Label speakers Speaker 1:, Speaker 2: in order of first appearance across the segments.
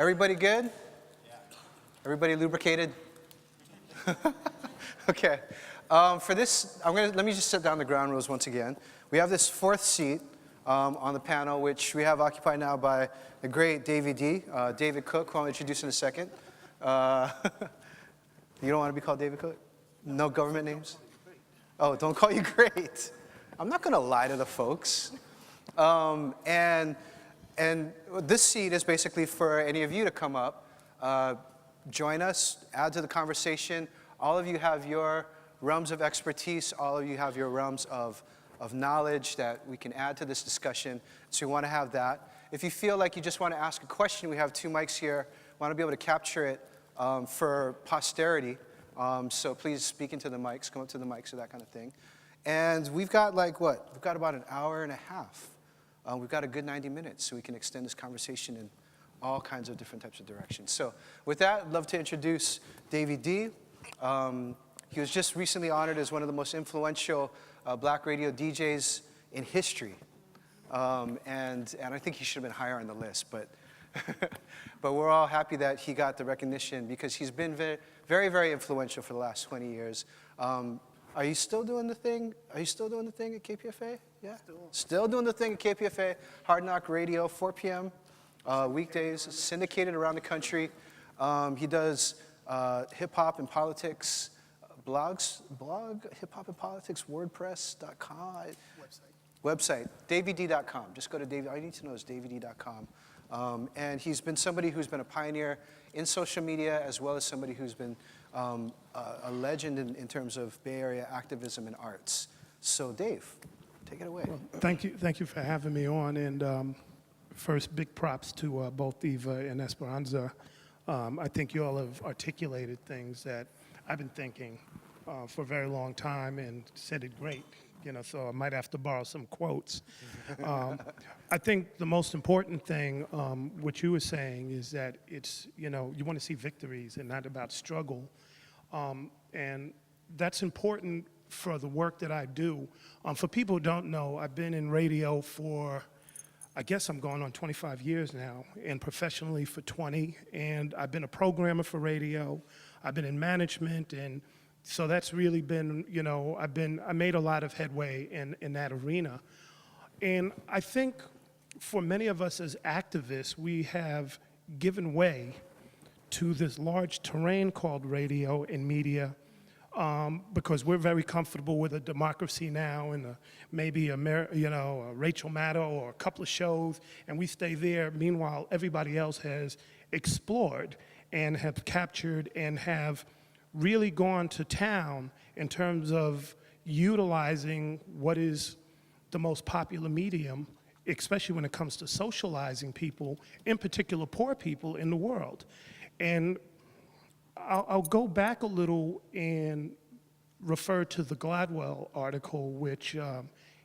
Speaker 1: Everybody good? Yeah. Everybody lubricated? Okay. For this, let me just set down the ground rules once again. We have this fourth seat on the panel, which we have occupied now by the great David D. David Cook, who I'll introduce in a second. You don't want to be called David Cook? No government names? Oh, don't call you great. I'm not going to lie to the folks. And this seat is basically for any of you to come up, join us, add to the conversation. All of you have your realms of expertise. All of you have your realms of knowledge that we can add to this discussion. So we want to have that. If you feel like you just want to ask a question, we have 2 mics here. We want to be able to capture it for posterity. So please speak into the mics, come up to the mics, or that kind of thing. And we've got We've got about an hour and a half. We've got a good 90 minutes, so we can extend this conversation in all kinds of different types of directions. So with that, I'd love to introduce Davey D. He was just recently honored as one of the most influential black radio DJs in history. And I think he should have been higher on the list, but but we're all happy that he got the recognition because he's been very, very influential for the last 20 years. Are you still doing the thing? Are you still doing the thing at KPFA? Yeah? Still doing the thing at KPFA. Hard Knock Radio, 4 p.m. Weekdays, syndicated around the country. He does hip-hop and politics blog, hip-hop and politics, wordpress.com. Website, davyd.com. Just go to Davey. All you need to know is davyd.com. And he's been somebody who's been a pioneer in social media as well as somebody who's been a legend in terms of Bay Area activism and arts. So Dave, take it away.
Speaker 2: Well, thank you for having me on. And first, big props to both Eva and Esperanza. I think you all have articulated things that I've been thinking for a very long time and said it great. So I might have to borrow some quotes. I think the most important thing, what you were saying, is that it's, you want to see victories and not about struggle. And that's important for the work that I do. For people who don't know, I've been in radio for, I guess I'm going on 25 years now, and professionally for 20. And I've been a programmer for radio. I've been in management, and so that's really been, I made a lot of headway in that arena. And I think for many of us as activists, we have given way to this large terrain called radio and media because we're very comfortable with a democracy now and maybe a Rachel Maddow or a couple of shows, and we stay there. Meanwhile, everybody else has explored and have captured and have really gone to town in terms of utilizing what is the most popular medium, especially when it comes to socializing people, in particular poor people in the world. And I'll go back a little and refer to the Gladwell article, which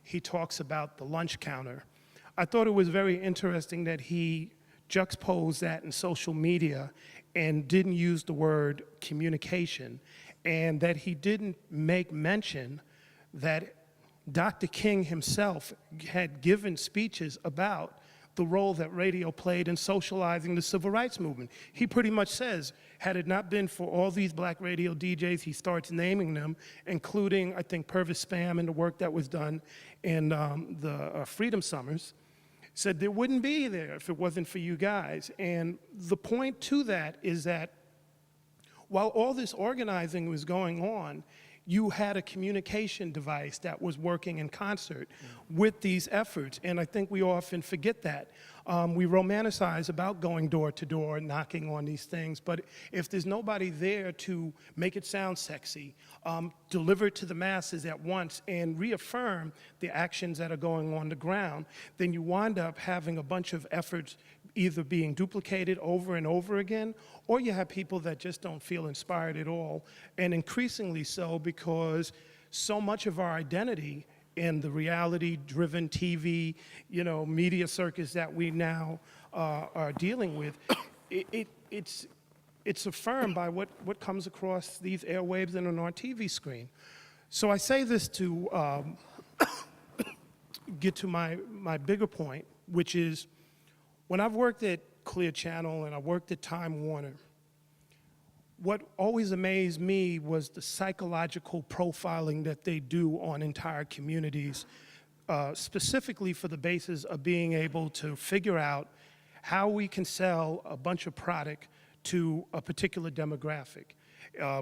Speaker 2: he talks about the lunch counter. I thought it was very interesting that he juxtaposed that in social media and didn't use the word communication, and that he didn't make mention that Dr. King himself had given speeches about the role that radio played in socializing the civil rights movement. He pretty much says, had it not been for all these black radio DJs, he starts naming them, including, I think, Purvis Spam and the work that was done in the Freedom Summers, said there wouldn't be there if it wasn't for you guys. And the point to that is that while all this organizing was going on, you had a communication device that was working in concert with these efforts, and I think we often forget that. We romanticize about going door to door, knocking on these things, but if there's nobody there to make it sound sexy, deliver it to the masses at once, and reaffirm the actions that are going on the ground, then you wind up having a bunch of efforts either being duplicated over and over again, or you have people that just don't feel inspired at all, and increasingly so because so much of our identity in the reality-driven TV, media circus that we now are dealing with, it's affirmed by what comes across these airwaves and on our TV screen. So I say this to get to my bigger point, which is when I've worked at Clear Channel and I worked at Time Warner, what always amazed me was the psychological profiling that they do on entire communities, specifically for the basis of being able to figure out how we can sell a bunch of product to a particular demographic.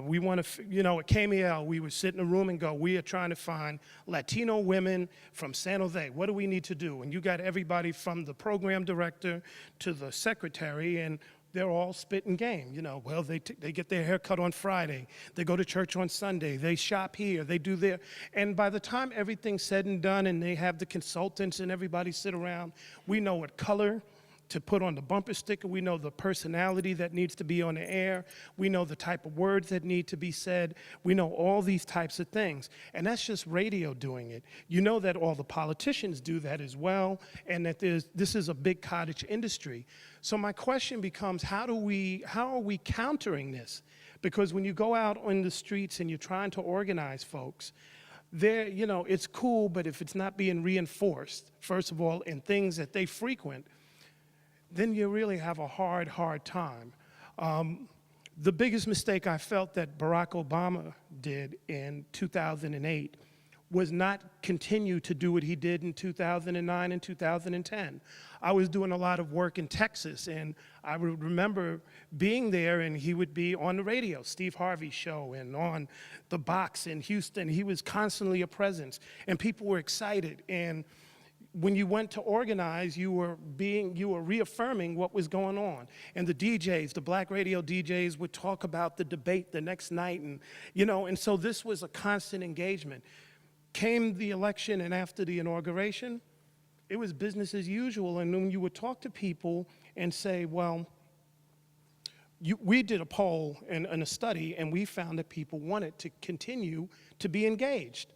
Speaker 2: We want to, at KMEL, we would sit in a room and go, we are trying to find Latino women from San Jose. What do we need to do? And you got everybody from the program director to the secretary, and they're all spitting game. Well, they get their hair cut on Friday. They go to church on Sunday. They shop here. They do there. And by the time everything's said and done and they have the consultants and everybody sit around, we know what color to put on the bumper sticker. We know the personality that needs to be on the air. We know the type of words that need to be said. We know all these types of things. And that's just radio doing it. You know that all the politicians do that as well, and that this is a big cottage industry. So my question becomes, how are we countering this? Because when you go out on the streets and you're trying to organize folks, it's cool, but if it's not being reinforced, first of all, in things that they frequent, then you really have a hard time. The biggest mistake I felt that Barack Obama did in 2008 was not continue to do what he did in 2009 and 2010. I was doing a lot of work in Texas, and I would remember being there, and he would be on the radio, Steve Harvey's show, and on The Box in Houston. He was constantly a presence, and people were excited. And when you went to organize, you were reaffirming what was going on. And the DJs, the black radio DJs, would talk about the debate the next night, and so this was a constant engagement. Came the election, and after the inauguration, it was business as usual. And when you would talk to people and say, well, we did a poll and a study, and we found that people wanted to continue to be engaged.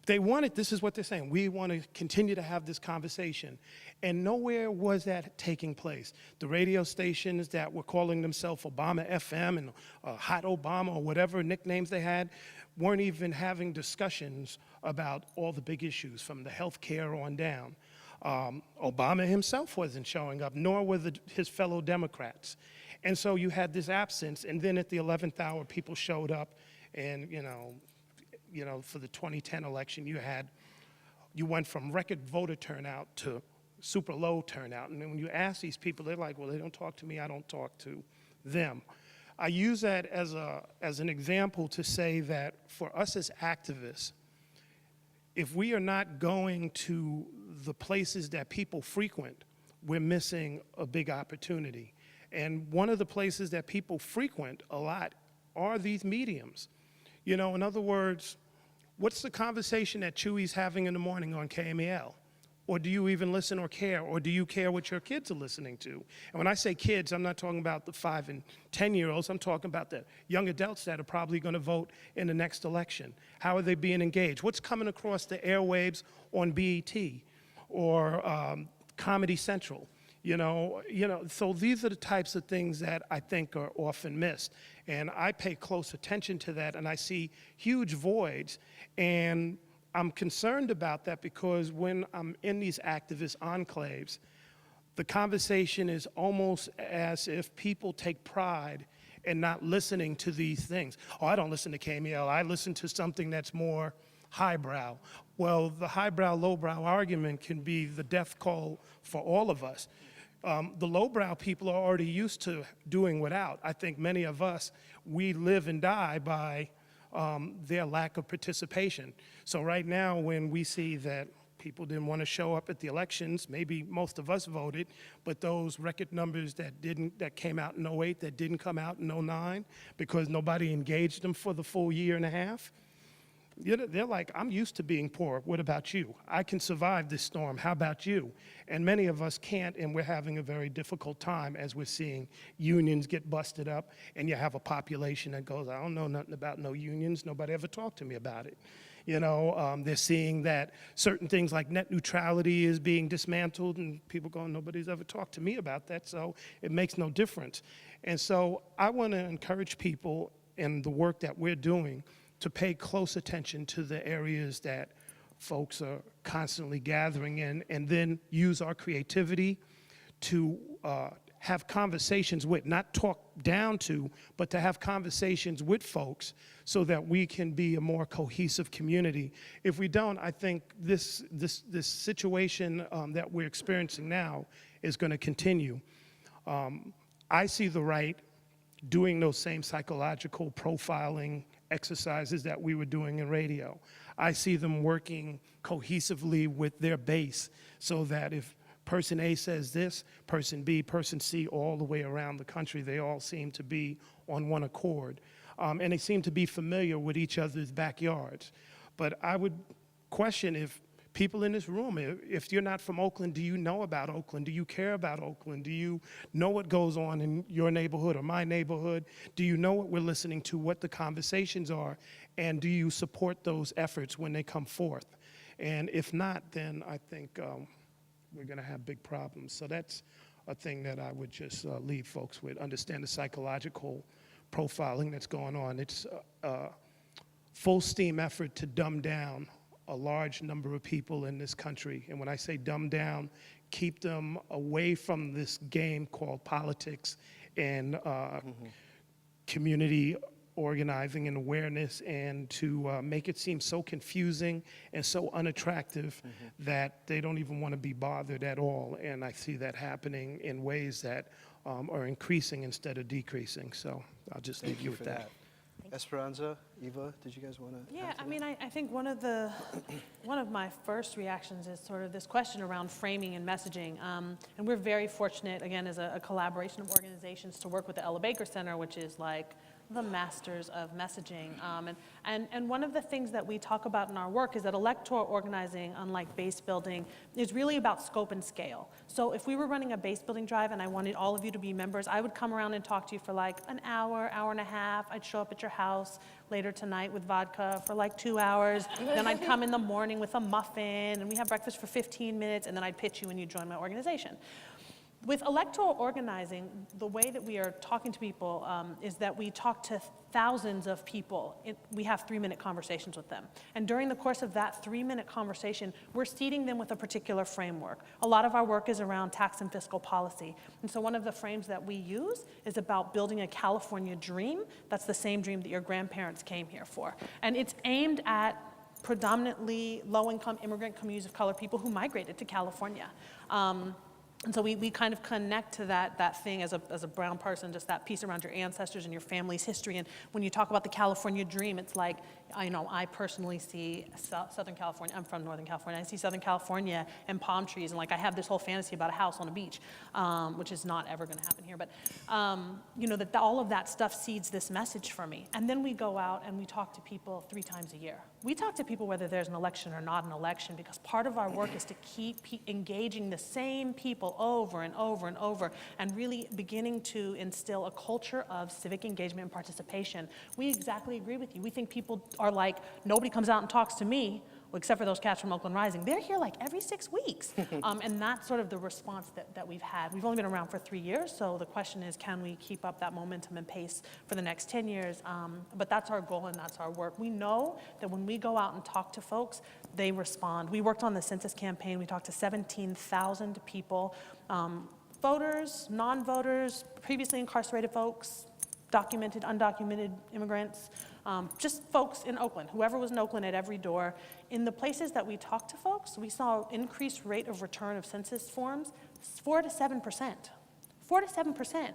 Speaker 2: They wanted, this is what they're saying, we want to continue to have this conversation. And nowhere was that taking place. The radio stations that were calling themselves Obama FM and Hot Obama or whatever nicknames they had weren't even having discussions about all the big issues from the health care on down. Obama himself wasn't showing up, nor were his fellow Democrats. And so you had this absence, and then at the 11th hour, people showed up, and for the 2010 election, you went from record voter turnout to super low turnout. And then when you ask these people, they're like, well, they don't talk to me, I don't talk to them. I use that as an example to say that for us as activists, if we are not going to the places that people frequent, we're missing a big opportunity. And one of the places that people frequent a lot are these mediums. In other words, what's the conversation that Chewy's having in the morning on KMEL? Or do you even listen or care? Or do you care what your kids are listening to? And when I say kids, I'm not talking about the 5 and 10-year-olds. I'm talking about the young adults that are probably going to vote in the next election. How are they being engaged? What's coming across the airwaves on BET or Comedy Central? So these are the types of things that I think are often missed. And I pay close attention to that, and I see huge voids. And I'm concerned about that because when I'm in these activist enclaves, the conversation is almost as if people take pride in not listening to these things. Oh, I don't listen to KMEL. I listen to something that's more highbrow. Well, the highbrow, lowbrow argument can be the death call for all of us. The lowbrow people are already used to doing without. I think many of us, we live and die by their lack of participation. So right now, when we see that people didn't want to show up at the elections, maybe most of us voted, but those record numbers that came out in 08 that didn't come out in 09 because nobody engaged them for the full year and a half, they're like, I'm used to being poor. What about you? I can survive this storm. How about you? And many of us can't, and we're having a very difficult time as we're seeing unions get busted up, and you have a population that goes, I don't know nothing about no unions. Nobody ever talked to me about it. They're seeing that certain things like net neutrality is being dismantled, and people going, nobody's ever talked to me about that, so it makes no difference. And so I want to encourage people in the work that we're doing to pay close attention to the areas that folks are constantly gathering in, and then use our creativity to have conversations with, not talk down to, but to have conversations with folks so that we can be a more cohesive community. If we don't, I think this situation that we're experiencing now is going to continue. I see the right doing those same psychological profiling exercises that we were doing in radio. I see them working cohesively with their base so that if person A says this, person B, person C, all the way around the country, they all seem to be on one accord. And they seem to be familiar with each other's backyards. But I would question if people in this room, if you're not from Oakland, do you know about Oakland? Do you care about Oakland? Do you know what goes on in your neighborhood or my neighborhood? Do you know what we're listening to, what the conversations are? And do you support those efforts when they come forth? And if not, then I think we're going to have big problems. So that's a thing that I would just leave folks with. Understand the psychological profiling that's going on. It's a full steam effort to dumb down a large number of people in this country. And when I say dumb down, keep them away from this game called politics and community organizing and awareness, and to make it seem so confusing and so unattractive that they don't even want to be bothered at all. And I see that happening in ways that are increasing instead of decreasing. So I'll just leave you with that.
Speaker 1: Esperanza, Eva, did you guys want to?
Speaker 3: Yeah, I mean, I think one of my first reactions is sort of this question around framing and messaging. And we're very fortunate, again, as a collaboration of organizations to work with the Ella Baker Center, which is like the masters of messaging. And one of the things that we talk about in our work is that electoral organizing, unlike base building, is really about scope and scale. So if we were running a base building drive and I wanted all of you to be members, I would come around and talk to you for like an hour, hour and a half. I'd show up at your house later tonight with vodka for like 2 hours. Then I'd come in the morning with a muffin, and we have breakfast for 15 minutes, and then I'd pitch you and you'd join my organization. With electoral organizing, the way that we are talking to people is that we talk to thousands of people. We have 3-minute conversations with them. And during the course of that 3-minute conversation, we're seeding them with a particular framework. A lot of our work is around tax and fiscal policy. And so one of the frames that we use is about building a California dream. That's the same dream that your grandparents came here for. And it's aimed at predominantly low-income immigrant communities of color, people who migrated to California. And so we kind of connect to that thing as a brown person, just that piece around your ancestors and your family's history. And when you talk about the California dream, it's like, I personally see Southern California. I'm from Northern California. I see Southern California and palm trees, and like I have this whole fantasy about a house on a beach, which is not ever going to happen here. But that all of that stuff seeds this message for me. And then we go out and we talk to people 3 times a year. We talk to people whether there's an election or not an election, because part of our work is to keep engaging the same people over and over and over, and really beginning to instill a culture of civic engagement and participation. We exactly agree with you. We think people are like, nobody comes out and talks to me, well, except for those cats from Oakland Rising. They're here like every 6 weeks. And that's sort of the response that we've had. We've only been around for 3 years, so the question is, can we keep up that momentum and pace for the next 10 years? But that's our goal and that's our work. We know that when we go out and talk to folks, they respond. We worked on the census campaign. We talked to 17,000 people, voters, non-voters, previously incarcerated folks, documented, undocumented immigrants, just folks in Oakland, whoever was in Oakland at every door. In the places that we talked to folks, we saw an increased rate of return of census forms, 4 to 7%. 4 to 7%.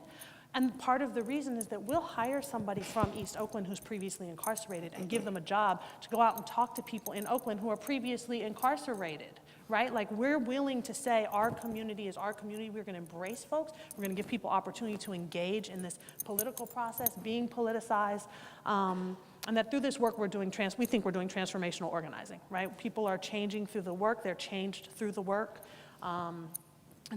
Speaker 3: And part of the reason is that we'll hire somebody from East Oakland who's previously incarcerated and give them a job to go out and talk to people in Oakland who are previously incarcerated. Right? Like, we're willing to say our community is our community. We're going to embrace folks. We're going to give people opportunity to engage in this political process, being politicized, and that through this work we think we're doing transformational organizing, right? People are changing through the work. They're changed through the work. And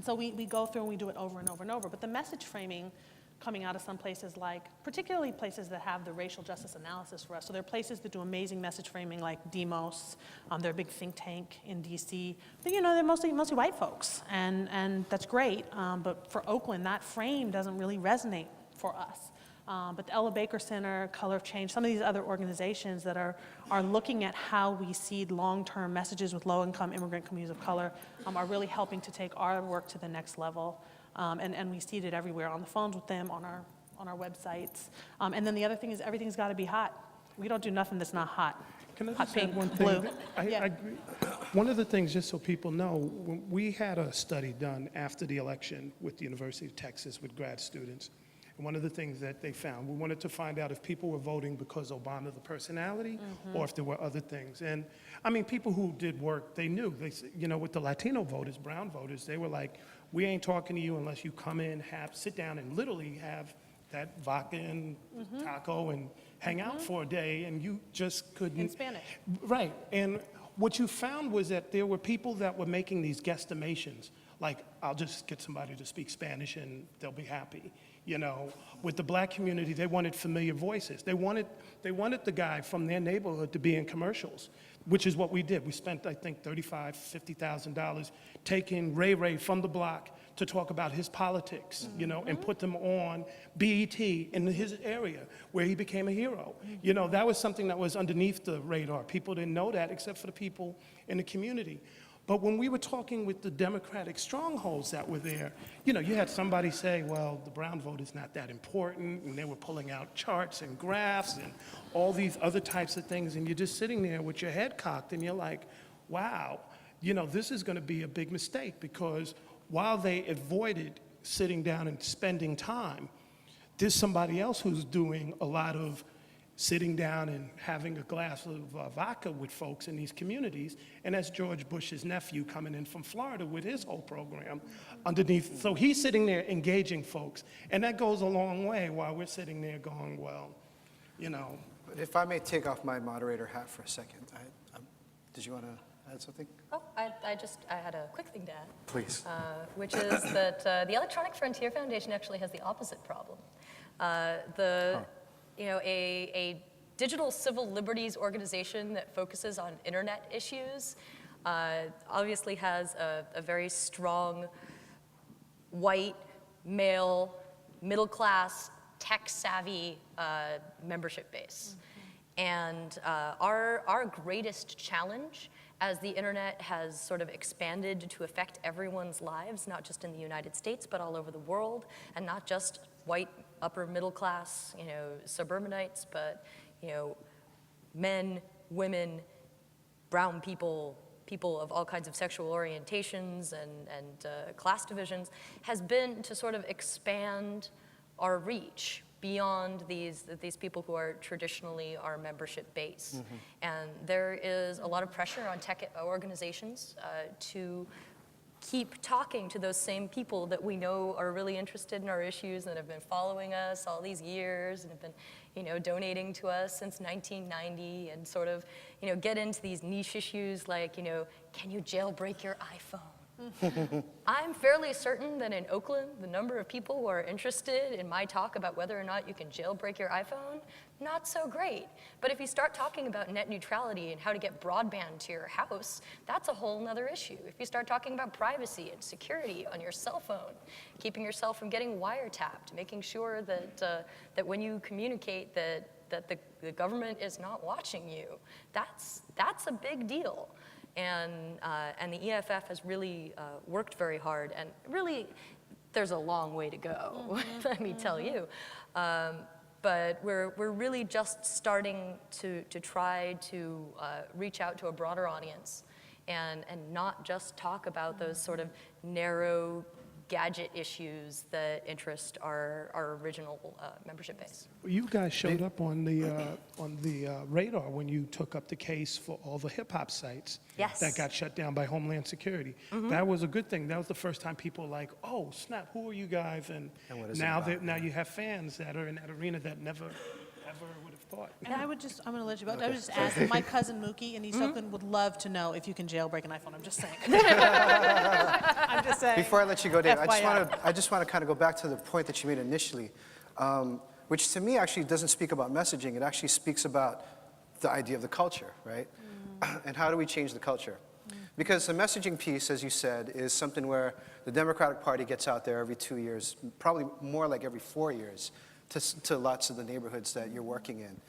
Speaker 3: so we go through and we do it over and over and over. But the message framing coming out of some places, like particularly places that have the racial justice analysis for us. So there are places that do amazing message framing, like Demos. They're a big think tank in DC. But they're mostly white folks, and that's great. But for Oakland, that frame doesn't really resonate for us. But the Ella Baker Center, Color of Change, some of these other organizations that are looking at how we seed long-term messages with low-income immigrant communities of color are really helping to take our work to the next level. And we see it everywhere, on the phones with them, on our websites. And then the other thing is everything's got to be hot. We don't do nothing that's not hot.
Speaker 2: Can I
Speaker 3: Hot
Speaker 2: just add
Speaker 3: pink,
Speaker 2: one thing?
Speaker 3: blue.
Speaker 2: I agree. One of the things, just so people know, we had a study done after the election with the University of Texas with grad students. And one of the things that they found, we wanted to find out if people were voting because Obama the personality or if there were other things. And I mean, people who did work, they knew. They, you know, with the Latino voters, brown voters, they were like, we ain't talking to you unless you come in, sit down and literally have that vodka and taco and hang out for a day, and you just couldn't.
Speaker 3: In Spanish.
Speaker 2: Right. And what you found was that there were people that were making these guesstimations, like, I'll just get somebody to speak Spanish and they'll be happy. You know, with the black community, they wanted familiar voices. They wanted the guy from their neighborhood to be in commercials, which is what we did. We spent, I think, $35,000, $50,000 taking Ray from the block to talk about his politics, you know, and put them on BET in his area where he became a hero. You know, that was something that was underneath the radar. People didn't know that except for the people in the community. But when we were talking with the Democratic strongholds that were there, you know, you had somebody say, well, the brown vote is not that important, and they were pulling out charts and graphs and all these other types of things, and you're just sitting there with your head cocked, and you're like, wow, you know, this is going to be a big mistake, because while they avoided sitting down and spending time, there's somebody else who's doing a lot of sitting down and having a glass of vodka with folks in these communities, and that's George Bush's nephew coming in from Florida with his whole program underneath. So he's sitting there engaging folks, and that goes a long way while we're sitting there going, well, you know.
Speaker 1: But if I may take off my moderator hat for a second, did you want to add something?
Speaker 4: Oh, I had a quick thing to add.
Speaker 1: Please.
Speaker 4: Which is that the Electronic Frontier Foundation actually has the opposite problem. You know, a digital civil liberties organization that focuses on internet issues obviously has a very strong white, male, middle class, tech-savvy membership base. And our greatest challenge as the internet has sort of expanded to affect everyone's lives, not just in the United States, but all over the world, and not just white, upper middle class, you know, suburbanites, but, you know, men, women, brown people, people of all kinds of sexual orientations and class divisions, has been to sort of expand our reach beyond these people who are traditionally our membership base. And there is a lot of pressure on tech organizations to keep talking to those same people that we know are really interested in our issues and have been following us all these years and have been, you know, donating to us since 1990, and sort of, you know, get into these niche issues like, you know, can you jailbreak your iPhone? I'm fairly certain that in Oakland, the number of people who are interested in my talk about whether or not you can jailbreak your iPhone, not so great. But if you start talking about net neutrality and how to get broadband to your house, that's a whole nother issue. If you start talking about privacy and security on your cell phone, keeping yourself from getting wiretapped, making sure that, that when you communicate that the government is not watching you, that's a big deal. And the EFF has really worked very hard, and really, there's a long way to go, let me tell you. But we're really just starting to try to reach out to a broader audience and not just talk about those sort of narrow gadget issues that interest our original membership base.
Speaker 2: You guys showed up on the radar when you took up the case for all the hip hop sites that got shut down by Homeland Security. That was a good thing. That was the first time people were like, oh snap, who are you guys? And
Speaker 1: what is
Speaker 2: now
Speaker 1: it about?
Speaker 2: now you have fans that are in that arena that never ever would have thought.
Speaker 3: And I'm going to let you go. I would just ask my cousin Mookie in East Oakland would love to know if you can jailbreak an iPhone. I'm just saying. I'm just saying.
Speaker 1: Before I let you go, Dave,
Speaker 3: FYI.
Speaker 1: I just want to kind of go back to the point that you made initially, which to me actually doesn't speak about messaging. It actually speaks about the idea of the culture, right? And how do we change the culture? Because the messaging piece, as you said, is something where the Democratic Party gets out there every 2 years, probably more like every 4 years, to lots of the neighborhoods that you're working in.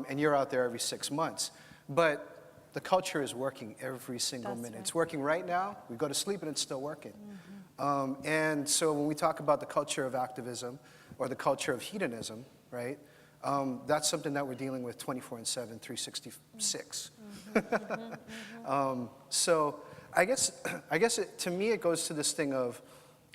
Speaker 1: And you're out there every 6 months. But the culture is working every single minute. Right. It's working right now. We go to sleep and it's still working. And so when we talk about the culture of activism or the culture of hedonism, right, that's something that we're dealing with 24/7, 366. So I guess to me it goes to this thing of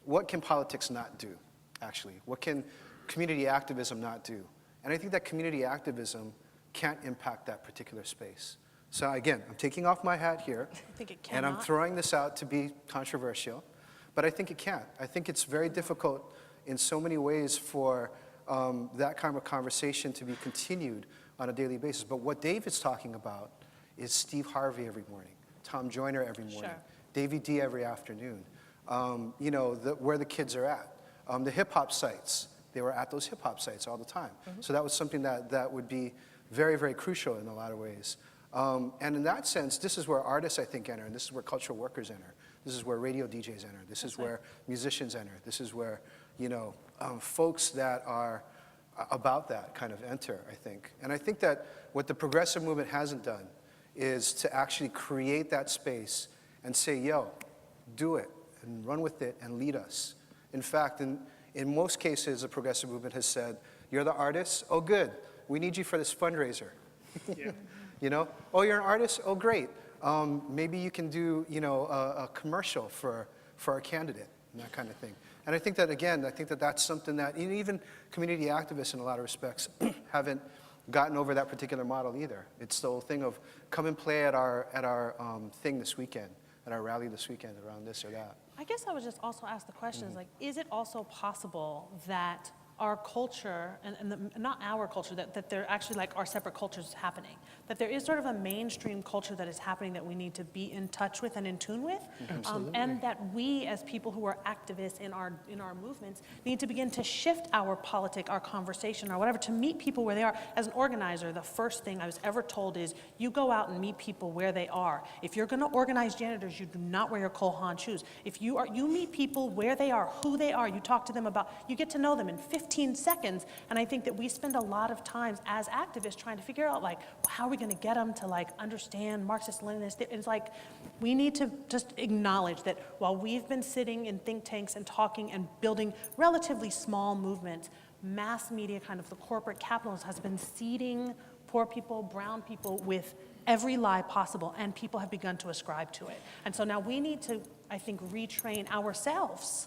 Speaker 1: what can politics not do, actually? What can community activism not do? And I think that community activism can't impact that particular space. So again, I'm taking off my hat here,
Speaker 3: I think it
Speaker 1: and I'm
Speaker 3: cannot.
Speaker 1: throwing this out to be controversial, but I think it can. I think it's very difficult in so many ways for that kind of conversation to be continued on a daily basis. But what David's talking about is Steve Harvey every morning, Tom Joyner every morning,
Speaker 3: Sure.
Speaker 1: Davey D every afternoon, you know, where the kids are at. The hip-hop sites, they were at those hip-hop sites all the time. So that was something that would be very, very crucial in a lot of ways. And in that sense, this is where artists, I think, enter, and this is where cultural workers enter. This is where radio DJs enter. This is where musicians enter. This is where, you know, folks that are about that kind of enter, I think. And I think that what the progressive movement hasn't done is to actually create that space and say, yo, do it, and run with it, and lead us. In fact, in most cases, the progressive movement has said, you're the artist? Oh, good. We need you for this fundraiser.
Speaker 2: Yeah.
Speaker 1: You know, oh, you're an artist? Oh, great. Maybe you can do, you know, a commercial for our candidate and that kind of thing. And I think that, again, I think that that's something that even community activists in a lot of respects haven't gotten over that particular model either. It's the whole thing of come and play at our thing this weekend, at our rally this weekend around this or that.
Speaker 3: I guess I would just also ask the question is like, is it also possible that our culture, not our culture, that there actually like are separate cultures happening, that there is sort of a mainstream culture that is happening that we need to be in touch with and in tune with, and that we as people who are activists in our movements need to begin to shift our politic, our conversation, or whatever, to meet people where they are. As an organizer, the first thing I was ever told is, you go out and meet people where they are. If you're gonna organize janitors, you do not wear your Kohan shoes. If you meet people where they are, who they are, you talk to them about, you get to know them in 15 seconds, and I think that we spend a lot of times as activists trying to figure out, like, how are we going to get them to, like, understand Marxist-Leninist? It's like, we need to just acknowledge that while we've been sitting in think tanks and talking and building relatively small movements, mass media, kind of the corporate capitalism, has been seeding poor people, brown people with every lie possible, and people have begun to ascribe to it. And so now we need to, I think, retrain ourselves,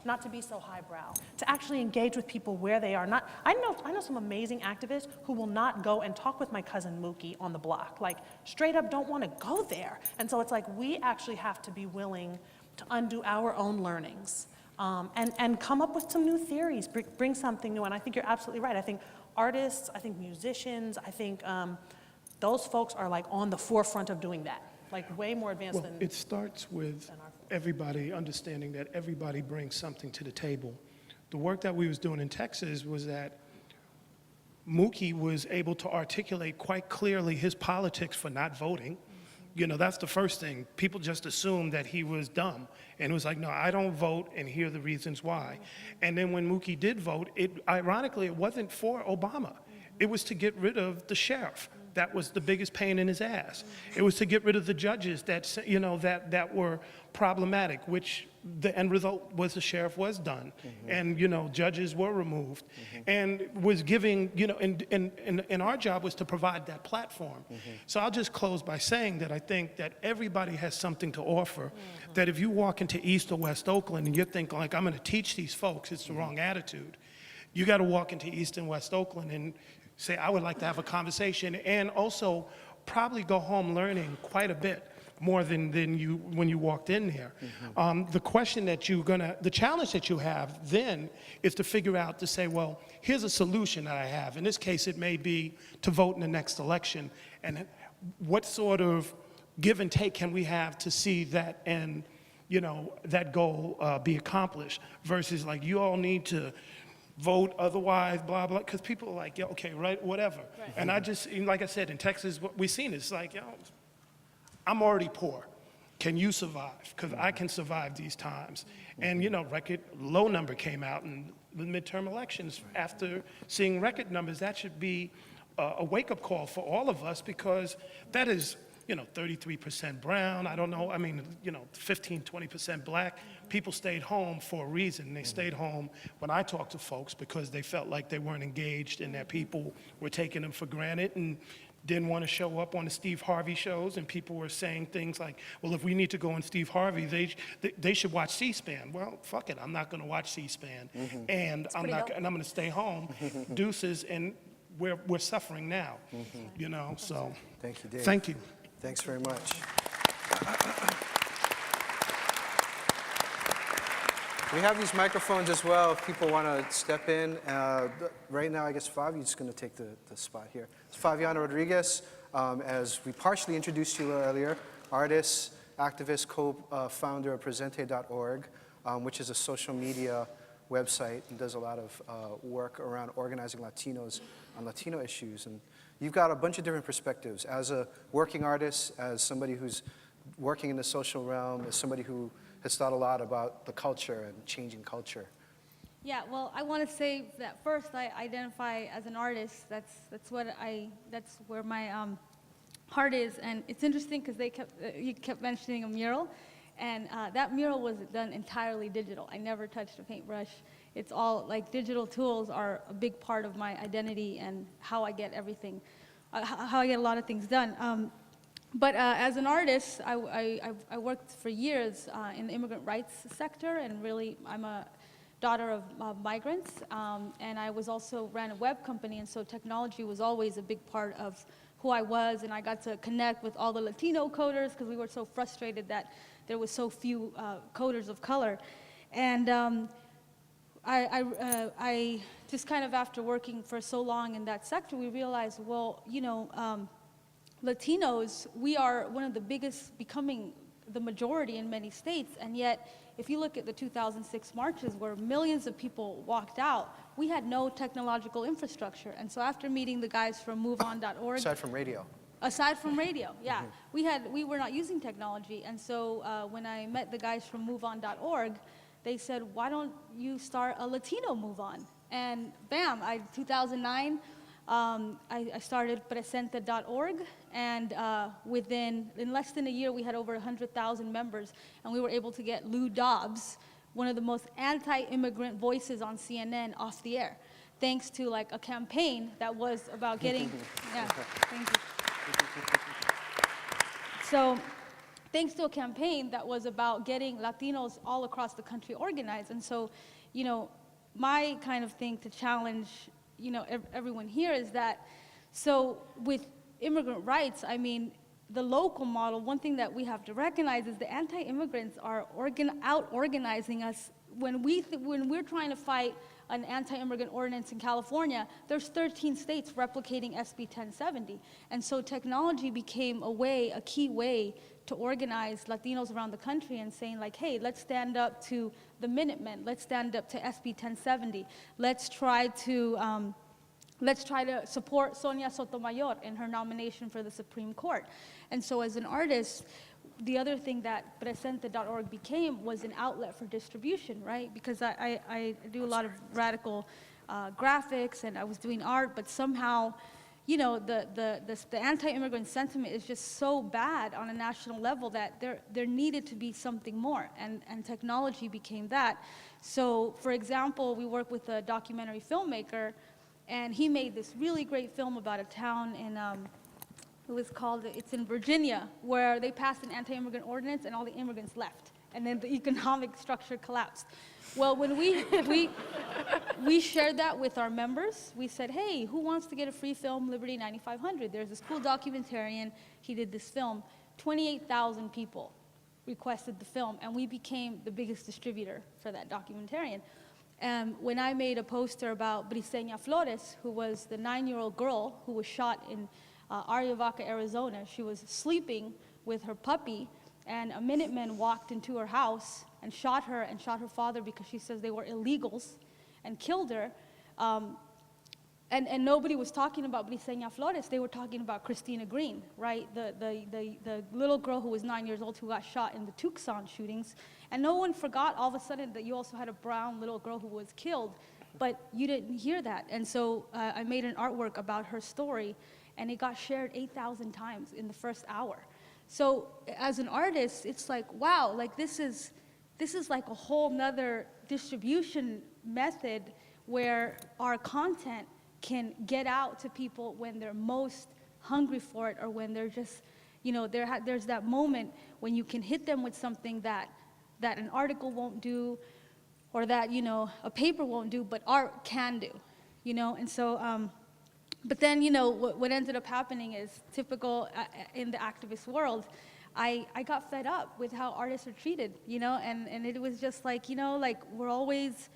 Speaker 3: not to be so highbrow, to actually engage with people where they are. I know some amazing activists who will not go and talk with my cousin Mookie on the block, like straight up don't want to go there. And so it's like we actually have to be willing to undo our own learnings and come up with some new theories, bring something new. And I think you're absolutely right. I think artists, I think musicians, I think those folks are like on the forefront of doing that, like way more advanced
Speaker 2: Well,
Speaker 3: than.
Speaker 2: it starts with everybody understanding that everybody brings something to the table. The work that we was doing in Texas was that Mookie was able to articulate quite clearly his politics for not voting. You know, that's the first thing. People just assumed that he was dumb. And it was like, no, I don't vote, and here are the reasons why. And then when Mookie did vote, ironically, it wasn't for Obama. It was to get rid of the sheriff. That was the biggest pain in his ass. It was to get rid of the judges that, you know, that were problematic, which the end result was the sheriff was done. And, you know, judges were removed. And was giving, you know, and our job was to provide that platform. So I'll just close by saying that I think that everybody has something to offer, that if you walk into East or West Oakland and you think, like, I'm gonna teach these folks, it's the wrong attitude. You gotta walk into East and West Oakland and say, I would like to have a conversation, and also probably go home learning quite a bit more than you when you walked in there. The question that the challenge that you have then is to figure out to say, well, here's a solution that I have. In this case, it may be to vote in the next election, and what sort of give and take can we have to see that and, you know, that goal be accomplished, versus like, you all need to vote otherwise, blah, blah, because people are like, yeah, okay, right, whatever. Right. And I just, like I said, in Texas, what we've seen is like, yo, I'm already poor. Can you survive? Because I can survive these times. And, you know, record low number came out in the midterm elections. After seeing record numbers, that should be a wake-up call for all of us, because that is 33% brown, I don't know, 15, 20% black. People stayed home for a reason. They stayed home when I talked to folks because they felt like they weren't engaged and that people were taking them for granted and didn't want to show up on the Steve Harvey shows, and people were saying things like, well, if we need to go on Steve Harvey, they should watch C-SPAN. Well, fuck it, I'm not going to watch C-SPAN, and I'm going to stay home. Deuces, and we're suffering now, so.
Speaker 1: Thank you, Dave.
Speaker 2: Thank you.
Speaker 1: Thanks very much. We have these microphones as well if people want to step in. Right now, I guess Fabian's just going to take the spot here. It's Fabiana Rodriguez, as we partially introduced you earlier, artist, activist, co-founder of Presente.org, which is a social media website and does a lot of work around organizing Latinos on Latino issues. And you've got a bunch of different perspectives. As a working artist, as somebody who's working in the social realm, as somebody who has thought a lot about the culture and changing culture.
Speaker 5: Yeah, well, I want to say that first I identify as an artist. That's where my heart is, and it's interesting because you kept mentioning a mural, and that mural was done entirely digital. I never touched a paintbrush. It's all like digital tools are a big part of my identity and how I get everything, how I get a lot of things done. But as an artist, I worked for years in the immigrant rights sector, and really I'm a daughter of migrants, and I also ran a web company, and so technology was always a big part of who I was, and I got to connect with all the Latino coders because we were so frustrated that there was so few coders of color. And I just kind of, after working for so long in that sector, we realized, well, Latinos, we are one of the biggest, becoming the majority in many states, and yet if you look at the 2006 marches where millions of people walked out, we had no technological infrastructure. And so after meeting the guys from MoveOn.org,
Speaker 1: Aside from radio.
Speaker 5: Aside from radio, yeah. We were not using technology, and so when I met the guys from MoveOn.org, they said, why don't you start a Latino Move On? And bam, 2009, I started Presente.org, and in less than a year, we had over 100,000 members, and we were able to get Lou Dobbs, one of the most anti-immigrant voices on CNN, off the air, thanks to like a campaign that was about getting, yeah, thank you. So, thanks to a campaign that was about getting Latinos all across the country organized. And so, my kind of thing to challenge everyone here is that, so with immigrant rights, I mean, the local model, one thing that we have to recognize is the anti-immigrants are out-organizing us. When we're trying to fight an anti-immigrant ordinance in California, there's 13 states replicating SB 1070. And so technology became a key way to organize Latinos around the country and saying like, hey, let's stand up to the Minutemen, let's stand up to SB 1070, let's try to support Sonia Sotomayor in her nomination for the Supreme Court. And so as an artist, the other thing that Presente.org became was an outlet for distribution, right? Because I do a lot of radical graphics, and I was doing art, but somehow, the anti-immigrant sentiment is just so bad on a national level that there needed to be something more, and technology became that. So, for example, we work with a documentary filmmaker, and he made this really great film about a town in, it's in Virginia, where they passed an anti-immigrant ordinance and all the immigrants left, and then the economic structure collapsed. Well, when we shared that with our members, we said, hey, who wants to get a free film, Liberty 9500? There's this cool documentarian, he did this film. 28,000 people requested the film, and we became the biggest distributor for that documentarian. When I made a poster about Briseña Flores, who was the 9-year-old girl who was shot in Ariavaca, Arizona, she was sleeping with her puppy, and a Minuteman walked into her house and shot her father because she says they were illegals, and killed her. And nobody was talking about Briseña Flores. They were talking about Christina Green, right? The little girl who was 9 years old who got shot in the Tucson shootings. And no one forgot all of a sudden that you also had a brown little girl who was killed, but you didn't hear that. And so I made an artwork about her story, and it got shared 8,000 times in the first hour. So as an artist, it's like, wow, like this is like a whole nother distribution method where our content can get out to people when they're most hungry for it, or when they're just, there's that moment when you can hit them with something that an article won't do, or that, a paper won't do, but art can do, And so, but then, what ended up happening is typical in the activist world. I got fed up with how artists are treated, and it was just like, we're always,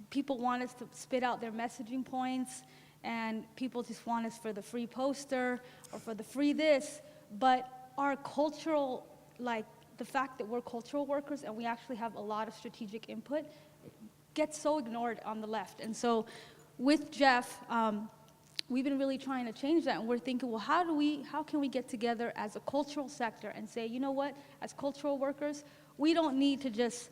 Speaker 5: people want us to spit out their messaging points, and people just want us for the free poster or for the free this, but our cultural, the fact that we're cultural workers and we actually have a lot of strategic input gets so ignored on the left. And so with Jeff, we've been really trying to change that, and we're thinking, well, how can we get together as a cultural sector and say, you know what, as cultural workers, we don't need to just,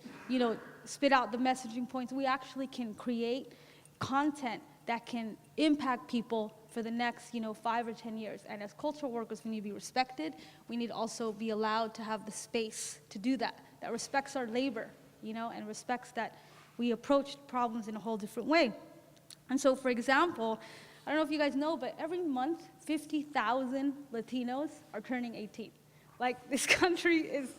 Speaker 5: spit out the messaging points. We actually can create content that can impact people for the next, 5 or 10 years. And as cultural workers, we need to be respected. We need to also be allowed to have the space to do that respects our labor, and respects that we approach problems in a whole different way. And so, for example, I don't know if you guys know, but every month, 50,000 Latinos are turning 18. Like, this country is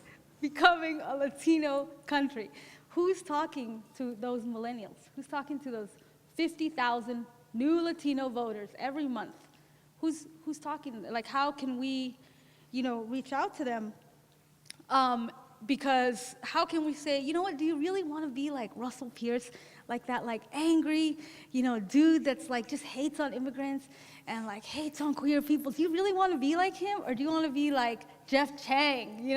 Speaker 5: becoming a Latino country. Who's talking to those millennials? Who's talking to those 50,000 new Latino voters every month? Who's talking to them? Like, how can we, reach out to them? Because how can we say, you know what, do you really want to be like Russell Pierce, like that angry, dude that's just hates on immigrants and hates on queer people? Do you really want to be like him, or do you want to be like Jeff Chang,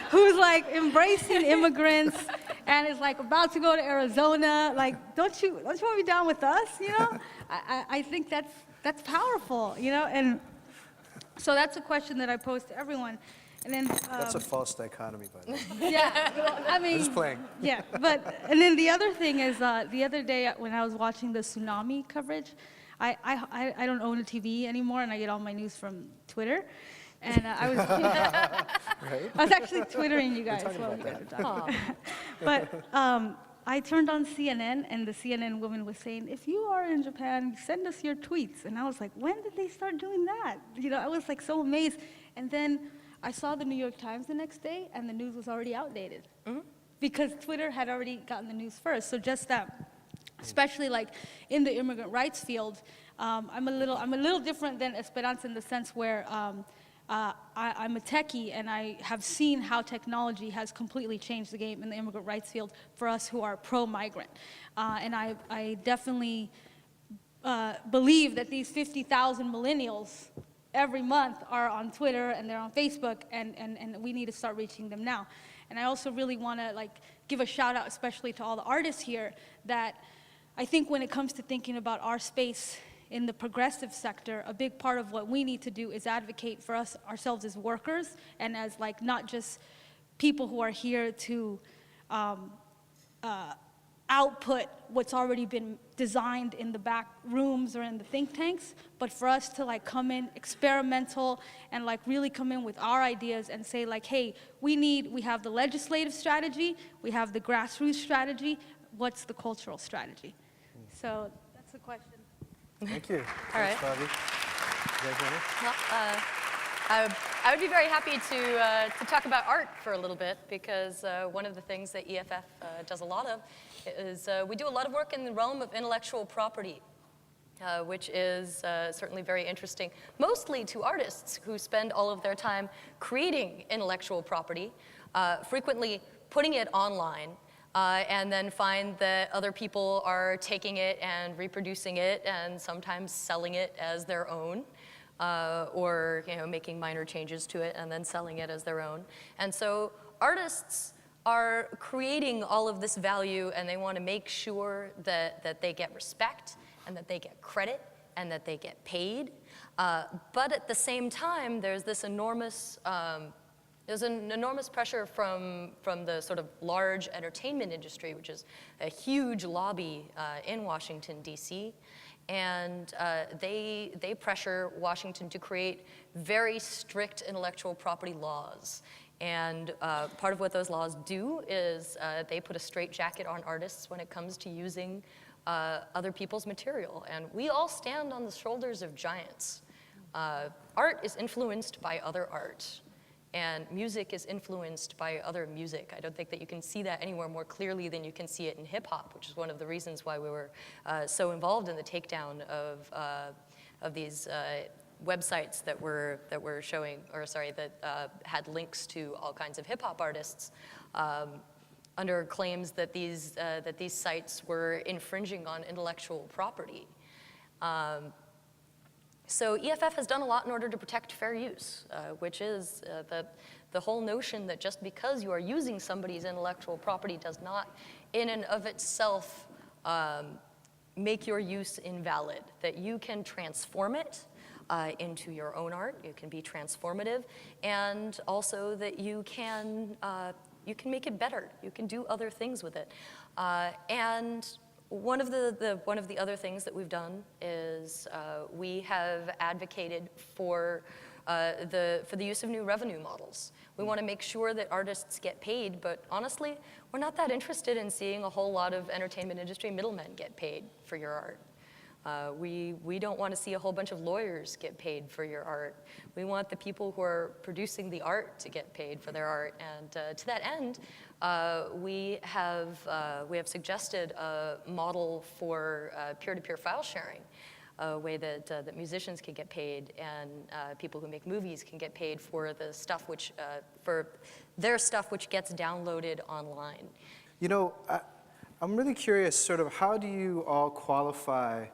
Speaker 5: who's embracing immigrants and is about to go to Arizona? Don't you want to be down with us? I think that's powerful, and so that's a question that I pose to everyone. And then,
Speaker 1: That's a false dichotomy, by the way.
Speaker 5: yeah, well, I mean,
Speaker 1: I'm just playing.
Speaker 5: Yeah, and then the other thing is, the other day when I was watching the tsunami coverage, I don't own a TV anymore, and I get all my news from Twitter, and I was
Speaker 1: Right?
Speaker 5: I was actually twittering you guys
Speaker 1: talking
Speaker 5: while
Speaker 1: about
Speaker 5: you guys were talking. But I turned on CNN, and the CNN woman was saying, if you are in Japan, send us your tweets. And I was like, when did they start doing that? I was so amazed. And then I saw the New York Times the next day, and the news was already outdated. Mm-hmm. Because Twitter had already gotten the news first. So just that, especially in the immigrant rights field, I'm a little different than Esperanza in the sense where I'm a techie, and I have seen how technology has completely changed the game in the immigrant rights field for us who are pro-migrant. And I definitely believe that these 50,000 millennials every month are on Twitter and they're on Facebook, and we need to start reaching them now. And I also really want to give a shout out, especially to all the artists here, that I think when it comes to thinking about our space in the progressive sector, a big part of what we need to do is advocate for ourselves as workers, and as not just people who are here to output what's already been designed in the back rooms or in the think tanks, but for us to come in experimental and really come in with our ideas and say hey, we have the legislative strategy, we have the grassroots strategy, what's the cultural strategy? So that's the question.
Speaker 1: Thank you.
Speaker 4: All right.
Speaker 1: Thanks, Bobby. You guys ready?
Speaker 4: Well, I would be very happy to talk about art for a little bit, because one of the things that EFF does a lot of is we do a lot of work in the realm of intellectual property, which is certainly very interesting, mostly to artists who spend all of their time creating intellectual property, frequently putting it online, and then find that other people are taking it and reproducing it and sometimes selling it as their own. Or making minor changes to it and then selling it as their own. And so artists are creating all of this value, and they want to make sure that they get respect and that they get credit and that they get paid. But at the same time, there's this enormous There's an enormous pressure from the sort of large entertainment industry, which is a huge lobby in Washington, D.C., and they pressure Washington to create very strict intellectual property laws. And part of what those laws do is they put a straitjacket on artists when it comes to using other people's material. And we all stand on the shoulders of giants. Art is influenced by other art, and music is influenced by other music. I don't think that you can see that anywhere more clearly than you can see it in hip hop, which is one of the reasons why we were so involved in the takedown of these websites that were showing, or sorry, that had links to all kinds of hip hop artists under claims that these sites were infringing on intellectual property. So EFF has done a lot in order to protect fair use, which is the whole notion that just because you are using somebody's intellectual property does not in and of itself make your use invalid, that you can transform it into your own art, you can be transformative, and also that you can make it better, you can do other things with it. And one of the other things that we've done is we have advocated for the use of new revenue models. We want to make sure that artists get paid, but honestly, we're not that interested in seeing a whole lot of entertainment industry middlemen get paid for your art. We don't want to see a whole bunch of lawyers get paid for your art. We want the people who are producing the art to get paid for their art. And to that end, we have suggested a model for peer-to-peer file sharing, a way that musicians can get paid and people who make movies can get paid for the stuff which for their stuff which gets downloaded online.
Speaker 1: You know, I'm really curious, sort of, how do you all qualify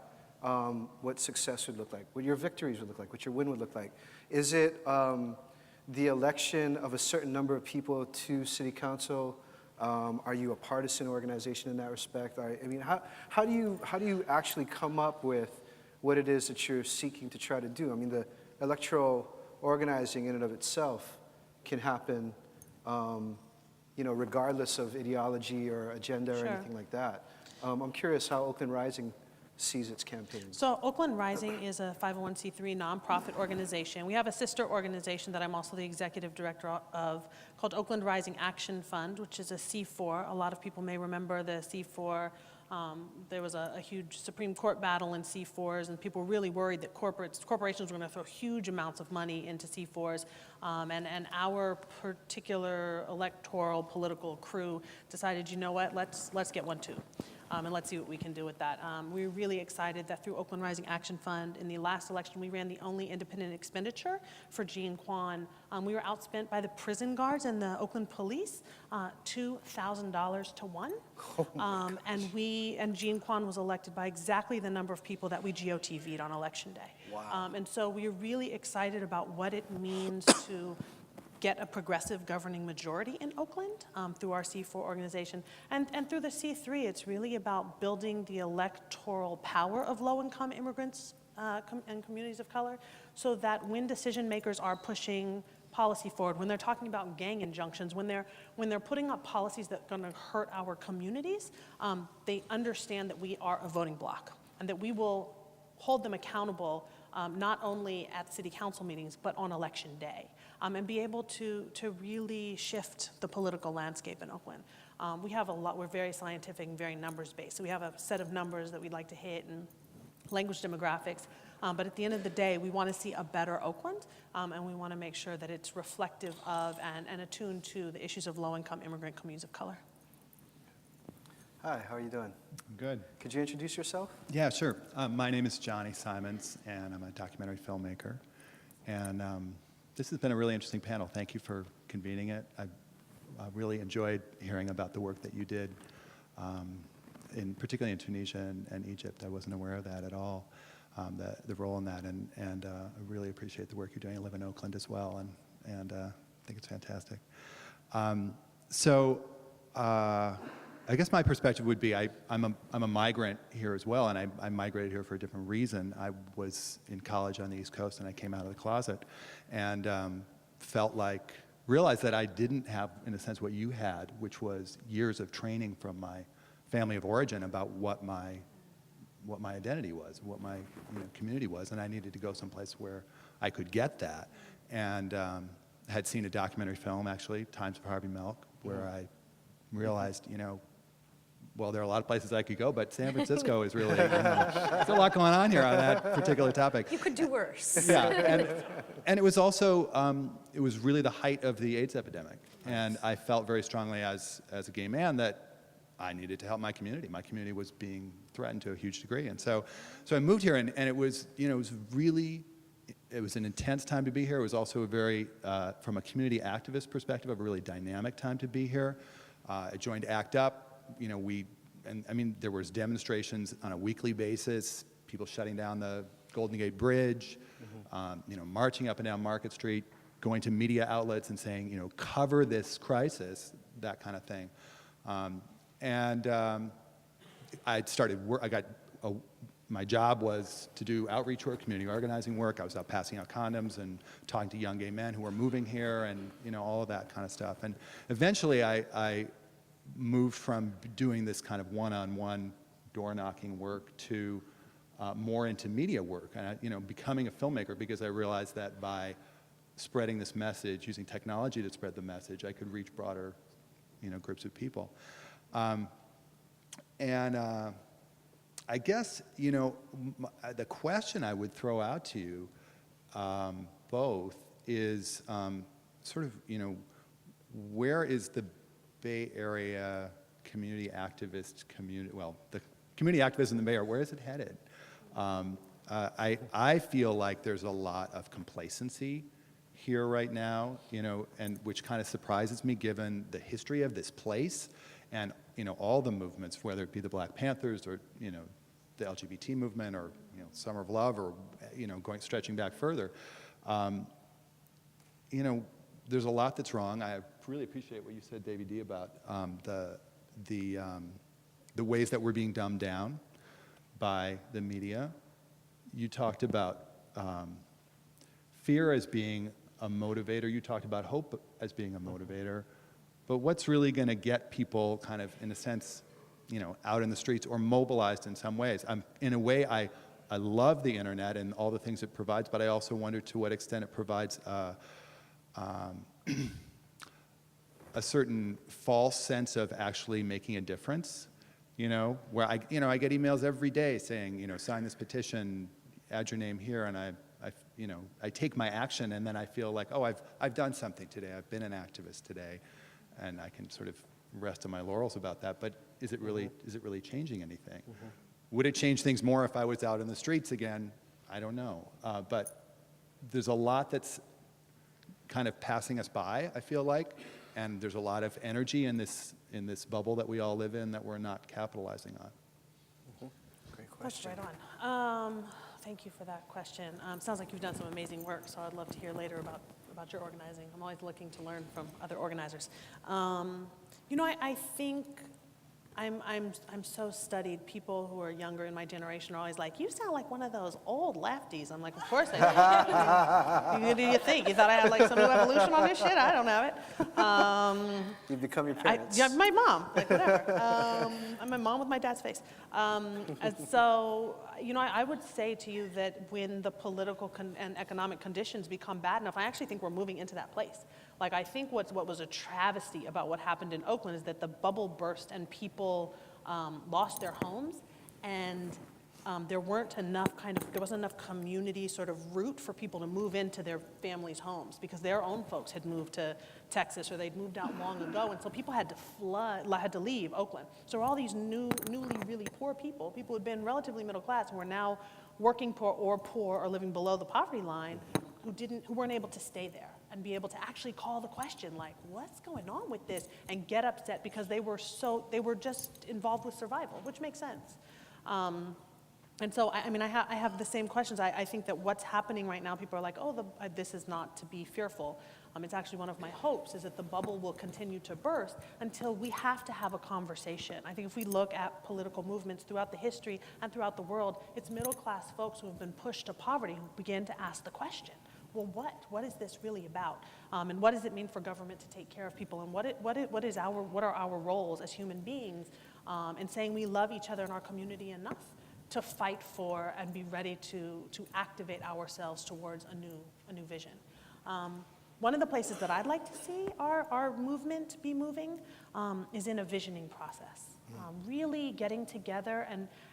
Speaker 1: what success would look like, what your victories would look like, what your win would look like? Is it the election of a certain number of people to city council? Are you a partisan organization in that respect? I mean, how do you actually come up with what it is that you're seeking to try to do? I mean, the electoral organizing in and of itself can happen, you know, regardless of ideology or agenda or anything like that. I'm curious how Oakland Rising sees its campaign.
Speaker 3: So Oakland Rising is a 501c3 nonprofit organization. We have a sister organization that I'm also the executive director of called Oakland Rising Action Fund, which is a C4. A lot of people may remember the C4. There was a huge Supreme Court battle in C4s, and people were really worried that corporations were going to throw huge amounts of money into C4s. And our particular electoral political crew decided, you know what, let's get one too. And let's see what we can do with that. We're really excited that through Oakland Rising Action Fund, in the last election, we ran the only independent expenditure for Jean Quan. We were outspent by the prison guards and the Oakland police, $2,000 to 1. And Jean Quan was elected by exactly the number of people that we GOTV'd on election day.
Speaker 1: Wow.
Speaker 3: And so we're really excited about what it means to get a progressive governing majority in Oakland through our C4 organization. And through the C3, it's really about building the electoral power of low-income immigrants and communities of color, so that when decision makers are pushing policy forward, when they're talking about gang injunctions, when they're putting up policies that are going to hurt our communities, they understand that we are a voting bloc and that we will hold them accountable not only at city council meetings, but on election day. And be able to really shift the political landscape in Oakland. We have a lot, we're very scientific and very numbers-based. So we have a set of numbers that we'd like to hit and language demographics. But at the end of the day, we want to see a better Oakland, and we want to make sure that it's reflective of and attuned to the issues of low-income immigrant communities of color.
Speaker 1: Hi, how are you doing?
Speaker 6: Good.
Speaker 1: Could you introduce yourself?
Speaker 6: Yeah, sure. My name is Johnny Simons, and I'm a documentary filmmaker. And this has been a really interesting panel. Thank you for convening it. I really enjoyed hearing about the work that you did, particularly in Tunisia and Egypt. I wasn't aware of that at all, the role in that. And I really appreciate the work you're doing. I live in Oakland as well, and I think it's fantastic. I guess my perspective would be I'm a migrant here as well, and I migrated here for a different reason. I was in college on the East Coast, and I came out of the closet and felt like realized that I didn't have, in a sense, what you had, which was years of training from my family of origin about what my identity was, what my community was, and I needed to go someplace where I could get that. And had seen a documentary film, actually, Times of Harvey Milk, where I realized, well, there are a lot of places I could go, but San Francisco is really, there's a lot going on here on that particular topic.
Speaker 4: You could do worse.
Speaker 6: Yeah, and it was also, it was really the height of the AIDS epidemic. And I felt very strongly as a gay man that I needed to help my community. My community was being threatened to a huge degree. And so I moved here, and it was, it was really, it was an intense time to be here. It was also a very, from a community activist perspective, a really dynamic time to be here. I joined ACT UP. There was demonstrations on a weekly basis, people shutting down the Golden Gate Bridge, marching up and down Market Street, going to media outlets and saying, cover this crisis, that kind of thing. My job was to do outreach work, community organizing work. I was out passing out condoms and talking to young gay men who were moving here and, all of that kind of stuff. And eventually I moved from doing this kind of one-on-one door-knocking work to more into media work and, becoming a filmmaker, because I realized that by spreading this message, using technology to spread the message, I could reach broader, groups of people. I guess, the question I would throw out to you both is where is the Bay Area community activist community, the community activism in the Bay Area, where is it headed? I feel like there's a lot of complacency here right now, and which kind of surprises me given the history of this place and, all the movements, whether it be the Black Panthers or, the LGBT movement or, Summer of Love or, stretching back further. There's a lot that's wrong. I really appreciate what you said, David D., about the ways that we're being dumbed down by the media. You talked about fear as being a motivator. You talked about hope as being a motivator. But what's really going to get people kind of, in a sense, out in the streets or mobilized in some ways? In a way, I love the internet and all the things it provides, but I also wonder to what extent it provides a certain false sense of actually making a difference, where I get emails every day saying, sign this petition, add your name here, and I take my action, and then I feel like, oh, I've done something today. I've been an activist today, and I can sort of rest on my laurels about that. But is it really changing anything? Would it change things more if I was out in the streets again? I don't know. But there's a lot that's kind of passing us by, I feel like, and there's a lot of energy in this bubble that we all live in that we're not capitalizing on.
Speaker 1: Great question.
Speaker 3: That's right on. Thank you for that question. Sounds like you've done some amazing work, so I'd love to hear later about your organizing. I'm always looking to learn from other organizers. I think I'm so studied. People who are younger in my generation are always like, you sound like one of those old lefties. I'm like, of course I do. What do you think? You thought I had like some new evolution on this shit? I don't have it.
Speaker 1: You become your parents.
Speaker 3: Yeah, my mom, like whatever. I'm a mom with my dad's face. And so, I would say to you that when the political and economic conditions become bad enough, I actually think we're moving into that place. Like, I think what was a travesty about what happened in Oakland is that the bubble burst and people lost their homes, and there wasn't enough community sort of root for people to move into their families' homes because their own folks had moved to Texas or they'd moved out long ago, and so people had to leave Oakland. So all these newly really poor people who had been relatively middle class and were now working poor or living below the poverty line, who weren't able to stay there and be able to actually call the question, like, what's going on with this, and get upset because they were just involved with survival, which makes sense. And so, I have the same questions. I think that what's happening right now, people are like, oh, this is not to be fearful. It's actually one of my hopes is that the bubble will continue to burst until we have to have a conversation. I think if we look at political movements throughout the history and throughout the world, it's middle-class folks who have been pushed to poverty who begin to ask the question, well, what is this really about? And what does it mean for government to take care of people? And what are our roles as human beings in saying we love each other in our community enough to fight for and be ready to activate ourselves towards a new vision. One of the places that I'd like to see our movement be moving is in a visioning process. Really getting together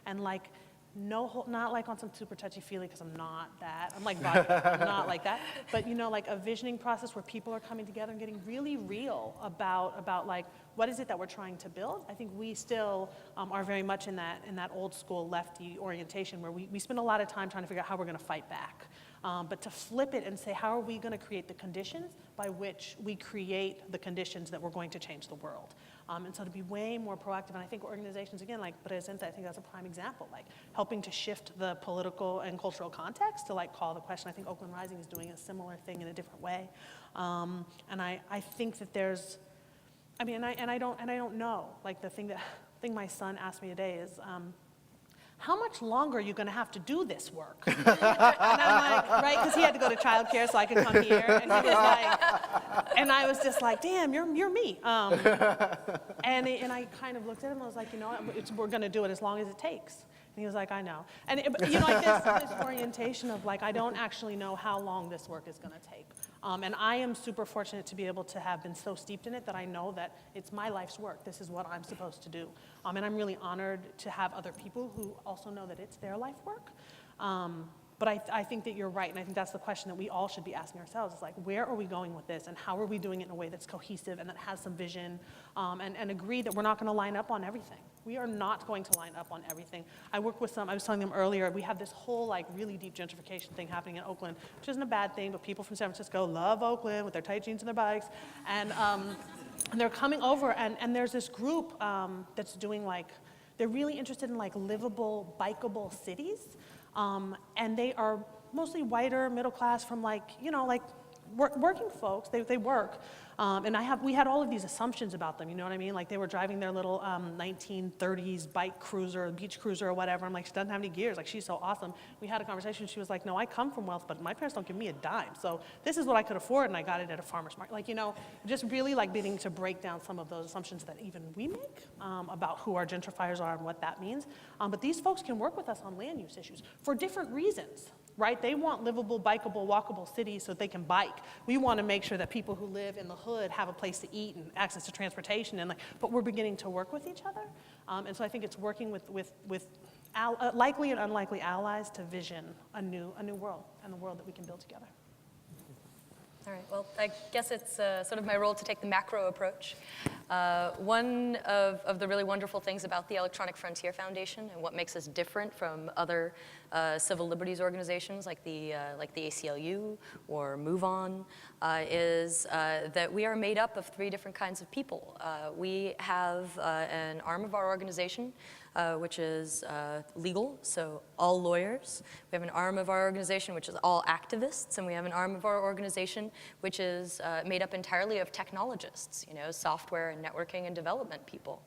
Speaker 3: and like, not like on some super touchy-feely, because I'm not that. I'm like vodka, I'm not like that. But you know, like a visioning process where people are coming together and getting really real about like, what is it that we're trying to build? I think we still are very much in that old school lefty orientation where we spend a lot of time trying to figure out how we're gonna fight back. But to flip it and say, how are we gonna create the conditions by which we create the conditions that we're going to change the world? And so to be way more proactive, and I think organizations, again, like Presenta, I think that's a prime example, like helping to shift the political and cultural context to like call the question. I think Oakland Rising is doing a similar thing in a different way. And I think that there's, I mean, and I don't know, like the thing my son asked me today is, how much longer are you going to have to do this work? And I'm like, right, because he had to go to childcare so I could come here, and he was like, and I was just like, damn, you're me. And I kind of looked at him and I was like, you know what, we're going to do it as long as it takes. And he was like, I know. And you know, like this orientation of like, I don't actually know how long this work is going to take. And I am super fortunate to be able to have been so steeped in it that I know that it's my life's work. This is what I'm supposed to do. And I'm really honored to have other people who also know that it's their life work. But I think that you're right, and I think that's the question that we all should be asking ourselves, is like, where are we going with this, and how are we doing it in a way that's cohesive and that has some vision, and agree that we're not gonna line up on everything. We are not going to line up on everything. I work with I was telling them earlier, we have this whole like really deep gentrification thing happening in Oakland, which isn't a bad thing, but people from San Francisco love Oakland with their tight jeans and their bikes, and they're coming over, and there's this group that's doing like, they're really interested in like livable, bikeable cities. And they are mostly whiter, middle class, from like, you know, like working folks, they work. And we had all of these assumptions about them, you know what I mean? Like they were driving their little 1930s bike cruiser, beach cruiser or whatever. I'm like, she doesn't have any gears, like she's so awesome. We had a conversation, she was like, no, I come from wealth, but my parents don't give me a dime. So this is what I could afford, and I got it at a farmer's market. Like, you know, just really like beginning to break down some of those assumptions that even we make about who our gentrifiers are and what that means. But these folks can work with us on land use issues for different reasons. Right? They want livable, bikeable, walkable cities so they can bike. We want to make sure that people who live in the hood have a place to eat and access to transportation, and like, but we're beginning to work with each other. And so I think it's working with likely and unlikely allies to vision a new world, and the world that we can build together.
Speaker 4: All right, well, I guess it's sort of my role to take the macro approach. One of the really wonderful things about the Electronic Frontier Foundation and what makes us different from other civil liberties organizations like the ACLU or Move On is that we are made up of 3 different kinds of people. We have an arm of our organization which is legal, so all lawyers. We have an arm of our organization which is all activists, and we have an arm of our organization which is made up entirely of technologists, you know, software and networking and development people.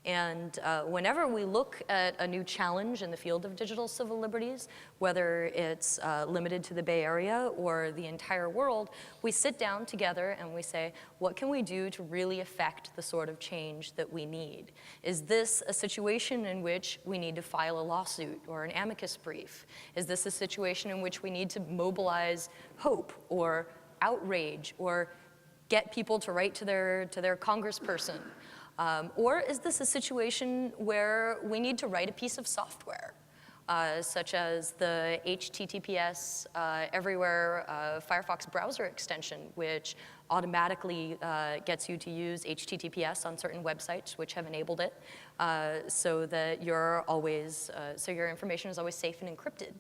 Speaker 4: And whenever we look at a new challenge in the field of digital civil liberties, whether it's limited to the Bay Area or the entire world, we sit down together and we say, what can we do to really affect the sort of change that we need? Is this a situation in which we need to file a lawsuit or an amicus brief? Is this a situation in which we need to mobilize hope or outrage or get people to write to their congressperson? Or is this a situation where we need to write a piece of software, such as the HTTPS Everywhere Firefox browser extension, which automatically gets you to use HTTPS on certain websites which have enabled it, so that your information is always safe and encrypted?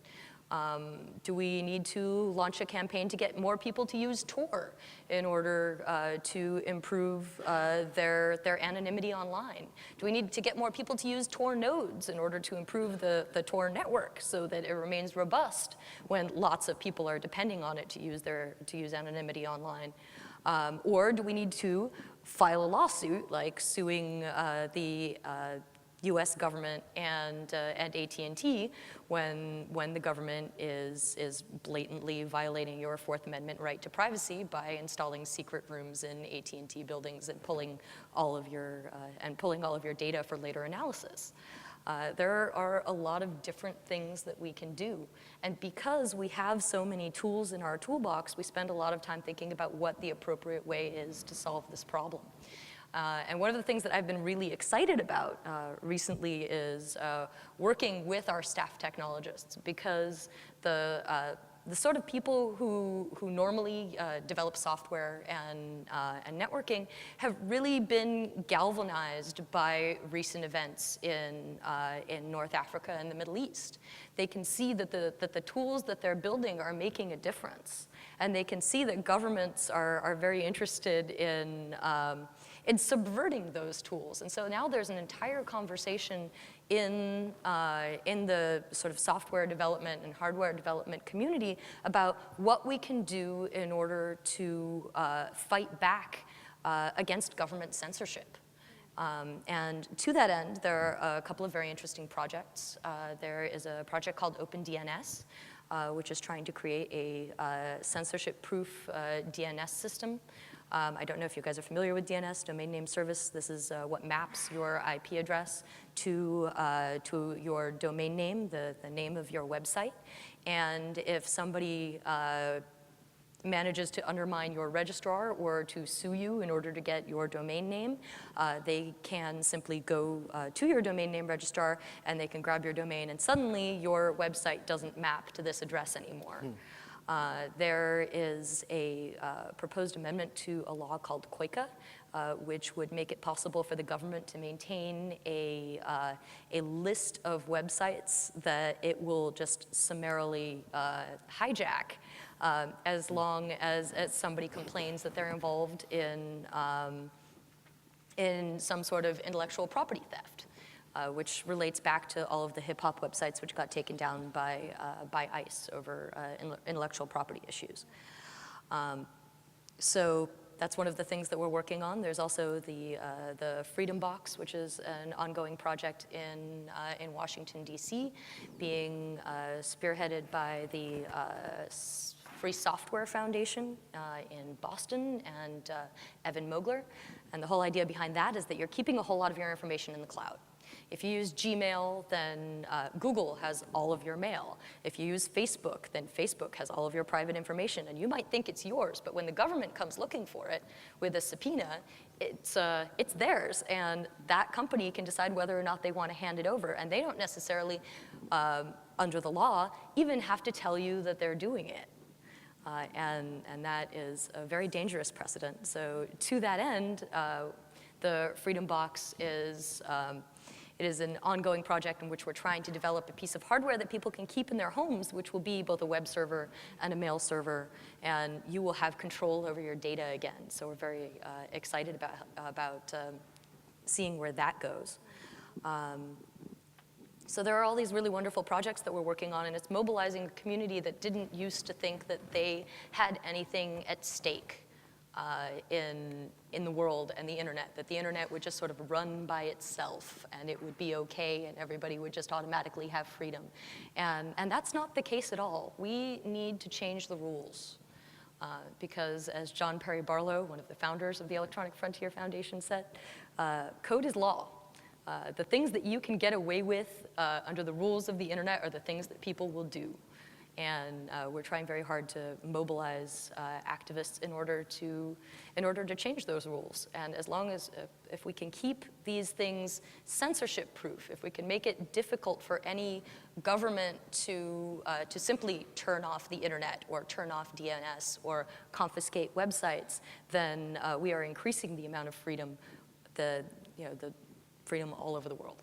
Speaker 4: Do we need to launch a campaign to get more people to use Tor in order to improve their anonymity online? Do we need to get more people to use Tor nodes in order to improve the Tor network so that it remains robust when lots of people are depending on it to use anonymity online? Or do we need to file a lawsuit, like suing the U.S. government and AT&T when the government is blatantly violating your Fourth Amendment right to privacy by installing secret rooms in AT&T buildings and pulling all of your data for later analysis. There are a lot of different things that we can do. And because we have so many tools in our toolbox, we spend a lot of time thinking about what the appropriate way is to solve this problem. And one of the things that I've been really excited about recently is working with our staff technologists, because the sort of people who normally develop software and networking have really been galvanized by recent events in North Africa and the Middle East. They can see that the tools that they're building are making a difference. And they can see that governments are very interested in subverting those tools. And so now there's an entire conversation in the sort of software development and hardware development community about what we can do in order to fight back against government censorship. And to that end, there are a couple of very interesting projects. There is a project called OpenDNS, which is trying to create a censorship-proof DNS system. I don't know if you guys are familiar with DNS, domain name service. This is what maps your IP address to your domain name, the name of your website. And if somebody manages to undermine your registrar or to sue you in order to get your domain name, they can simply go to your domain name registrar and they can grab your domain, and suddenly your website doesn't map to this address anymore. There is a proposed amendment to a law called COICA, which would make it possible for the government to maintain a list of websites that it will just summarily hijack as long as somebody complains that they're involved in some sort of intellectual property theft. Which relates back to all of the hip-hop websites which got taken down by ICE over intellectual property issues. So that's one of the things that we're working on. There's also the Freedom Box, which is an ongoing project in Washington, D.C., being spearheaded by the Free Software Foundation in Boston and Evan Mogler. And the whole idea behind that is that you're keeping a whole lot of your information in the cloud. If you use Gmail, then Google has all of your mail. If you use Facebook, then Facebook has all of your private information. And you might think it's yours, but when the government comes looking for it with a subpoena, it's theirs. And that company can decide whether or not they want to hand it over. And they don't necessarily, under the law, even have to tell you that they're doing it. And that is a very dangerous precedent. So to that end, the Freedom Box is it is an ongoing project in which we're trying to develop a piece of hardware that people can keep in their homes, which will be both a web server and a mail server, and you will have control over your data again. So we're very excited about seeing where that goes. So there are all these really wonderful projects that we're working on, and it's mobilizing a community that didn't used to think that they had anything at stake in the world and the internet, that the internet would just sort of run by itself and it would be okay and everybody would just automatically have freedom. And that's not the case at all. We need to change the rules because, as John Perry Barlow, one of the founders of the Electronic Frontier Foundation, said, code is law. The things that you can get away with under the rules of the internet are the things that people will do. And we're trying very hard to mobilize activists in order to change those rules. And as long as, if we can keep these things censorship-proof, if we can make it difficult for any government to simply turn off the internet or turn off DNS or confiscate websites, then we are increasing the amount of freedom, the freedom all over the world.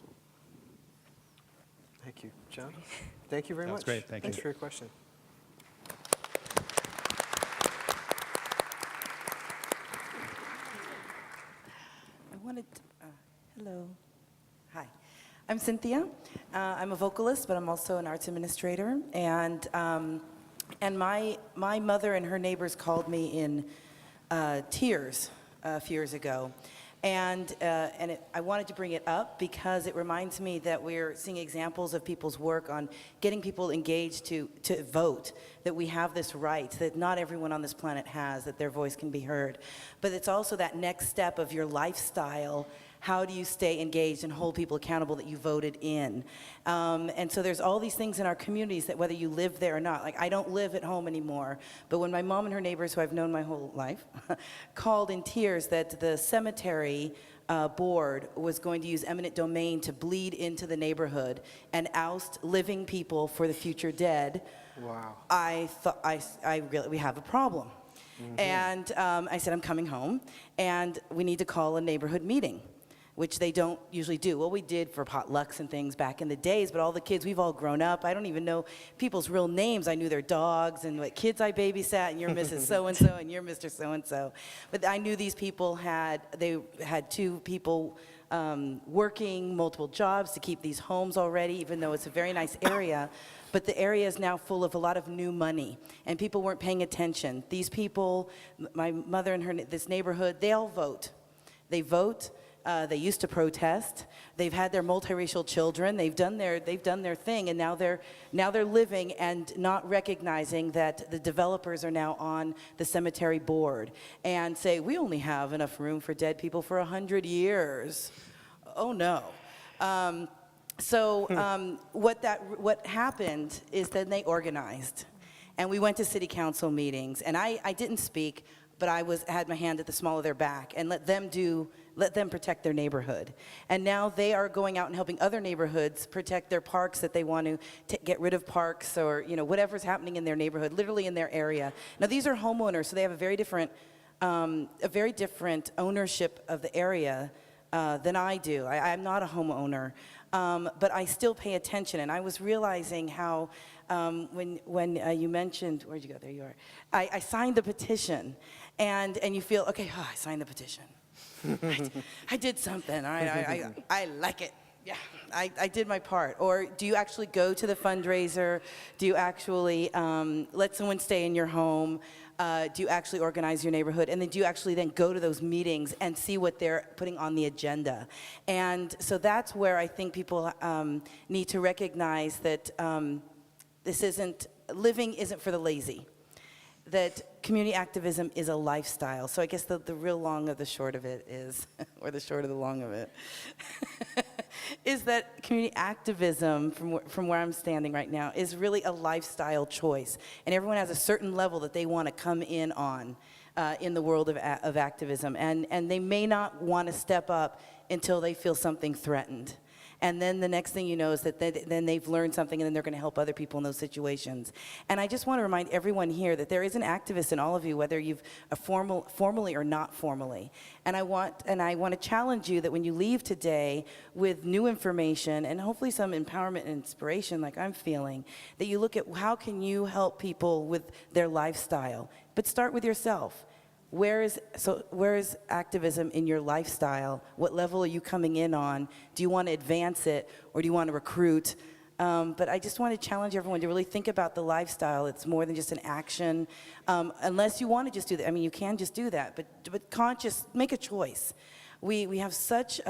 Speaker 1: Thank you, John. Thank you very much.
Speaker 6: That's great. Thank you.
Speaker 1: Thanks for your question.
Speaker 7: I wanted to, hello. Hi. I'm Cynthia. I'm a vocalist, but I'm also an arts administrator. And my mother and her neighbors called me in tears a few years ago. I wanted to bring it up because it reminds me that we're seeing examples of people's work on getting people engaged to vote, that we have this right, that not everyone on this planet has, that their voice can be heard. But it's also that next step of your lifestyle. How do you stay engaged and hold people accountable that you voted in? And so there's all these things in our communities that whether you live there or not, like I don't live at home anymore, but when my mom and her neighbors, who I've known my whole life, called in tears that the cemetery board was going to use eminent domain to bleed into the neighborhood and oust living people for the future dead,
Speaker 1: Wow.
Speaker 7: I thought, we have a problem. Mm-hmm. And I said, I'm coming home, and we need to call a neighborhood meeting, which they don't usually do. Well, we did for potlucks and things back in the days, but all the kids, we've all grown up. I don't even know people's real names. I knew their dogs and what kids I babysat, and you're Mrs. So-and-so, and you're Mr. So-and-so. But I knew these people they had two people working multiple jobs to keep these homes already, even though it's a very nice area. But the area is now full of a lot of new money, and people weren't paying attention. These people, my mother and this neighborhood, they all vote. They vote. They used to protest. They've had their multiracial children. They've done their thing, and now they're living and not recognizing that the developers are now on the cemetery board and say, we only have enough room for dead people for 100 years. Oh no. What happened is then they organized, and we went to city council meetings, and I didn't speak, but I had my hand at the small of their back and let them protect their neighborhood. And now they are going out and helping other neighborhoods protect their parks that they want to get rid of parks, or whatever's happening in their neighborhood, literally in their area. Now these are homeowners, so they have a very different ownership of the area than I do. I'm not a homeowner, but I still pay attention. And I was realizing how when you mentioned, where'd you go? There you are. I signed the petition, and you feel, okay, I signed the petition. I did something, all right, I like it. Yeah, I did my part. Or do you actually go to the fundraiser? Do you actually let someone stay in your home? Do you actually organize your neighborhood? And then do you actually then go to those meetings and see what they're putting on the agenda? And so that's where I think people need to recognize that living isn't for the lazy, that community activism is a lifestyle. So I guess the real long of the short of it is, or the short of the long of it, is that community activism, from where I'm standing right now, is really a lifestyle choice. And everyone has a certain level that they want to come in on in the world of activism. And they may not want to step up until they feel something threatened. And then the next thing you know is that then they've learned something, and then they're going to help other people in those situations. And I just want to remind everyone here that there is an activist in all of you, whether you've formally or not formally. And I want to challenge you that when you leave today with new information and hopefully some empowerment and inspiration like I'm feeling, that you look at how can you help people with their lifestyle. But start with yourself. Where is activism in your lifestyle? What level are you coming in on? Do you want to advance it, or do you want to recruit? But I just want to challenge everyone to really think about the lifestyle. It's more than just an action, unless you want to just do that. I mean, you can just do that, but make a choice. We have such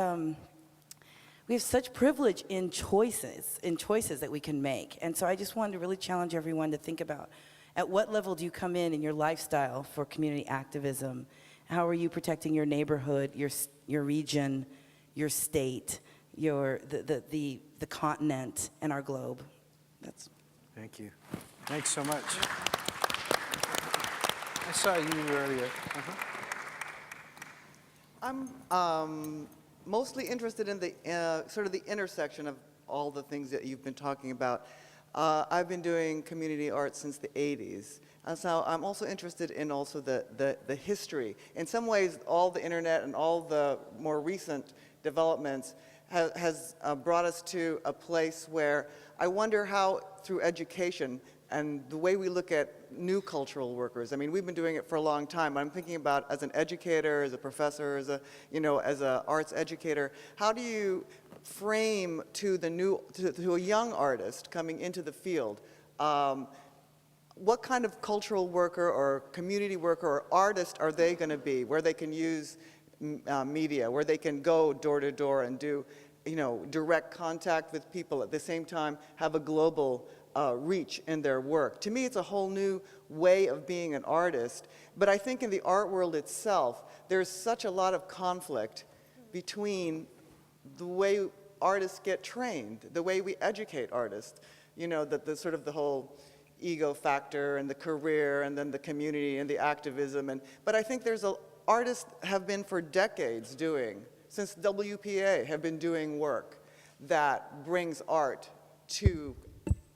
Speaker 7: privilege in choices that we can make. And so I just wanted to really challenge everyone to think about, at what level do you come in your lifestyle for community activism? How are you protecting your neighborhood, your region, your state, the continent, and our globe?
Speaker 1: Thank you. Thanks so much. I saw you earlier.
Speaker 8: I'm mostly interested in the sort of the intersection of all the things that you've been talking about. I've been doing community art since the 80s, and so I'm also interested in the history. In some ways, all the internet and all the more recent developments has brought us to a place where I wonder how, through education and the way we look at new cultural workers, I mean, we've been doing it for a long time. I'm thinking about, as an educator, as a professor, as a arts educator, how do you frame to a young artist coming into the field, what kind of cultural worker or community worker or artist are they going to be, where they can use media, where they can go door to door and do, direct contact with people, at the same time have a global reach in their work. To me, it's a whole new way of being an artist. But I think in the art world itself, there's such a lot of conflict between the way artists get trained, the way we educate artists, the sort of the whole ego factor and the career and then the community and the activism. But I think artists have been for decades since WPA have been doing work that brings art to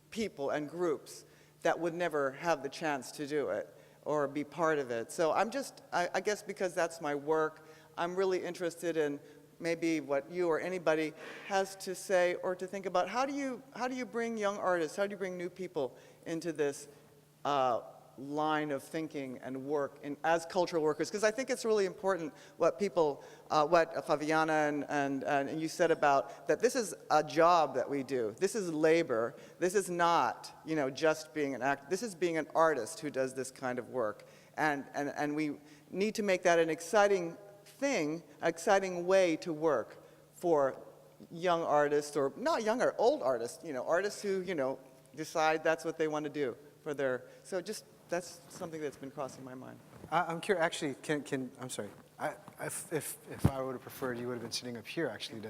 Speaker 8: people and groups that would never have the chance to do it or be part of it. So I guess because that's my work, I'm really interested in maybe what you or anybody has to say or to think about. How do you bring young artists, how do you bring new people into this line of thinking and work as cultural workers? Because I think it's really important what Fabiana and you said about that this is a job that we do. This is labor. This is not, just being an act. This is being an artist who does this kind of work. And we need to make that an exciting thing, an exciting way to work for young artists, or not young or old artists, artists who, decide that's what they want to do for their, that's something that's been crossing my mind.
Speaker 1: I'm curious, actually, I'm sorry. If I would have preferred, you would have been sitting up here, actually, to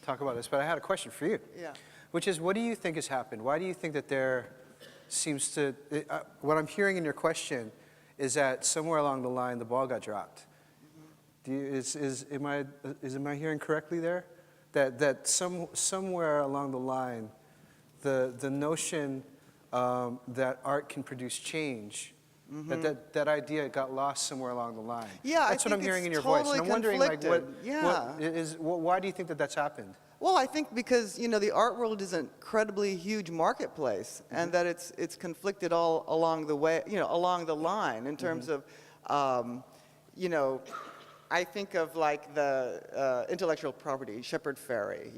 Speaker 1: talk about this. But I had a question for you.
Speaker 8: Yeah.
Speaker 1: Which is, what do you think has happened? Why do you think that there seems to, what I'm hearing in your question is that somewhere along the line, the ball got dropped. Am I hearing correctly there? That somewhere along the line, the notion that art can produce change, that idea got lost somewhere along the line.
Speaker 8: Yeah,
Speaker 1: that's what I'm hearing in your voice. And I'm wondering, why do you think that that's happened?
Speaker 8: Well, I think because the art world is an incredibly huge marketplace, and that it's conflicted all along the way, along the line in terms of, I think of like the intellectual property, Shepard Fairey.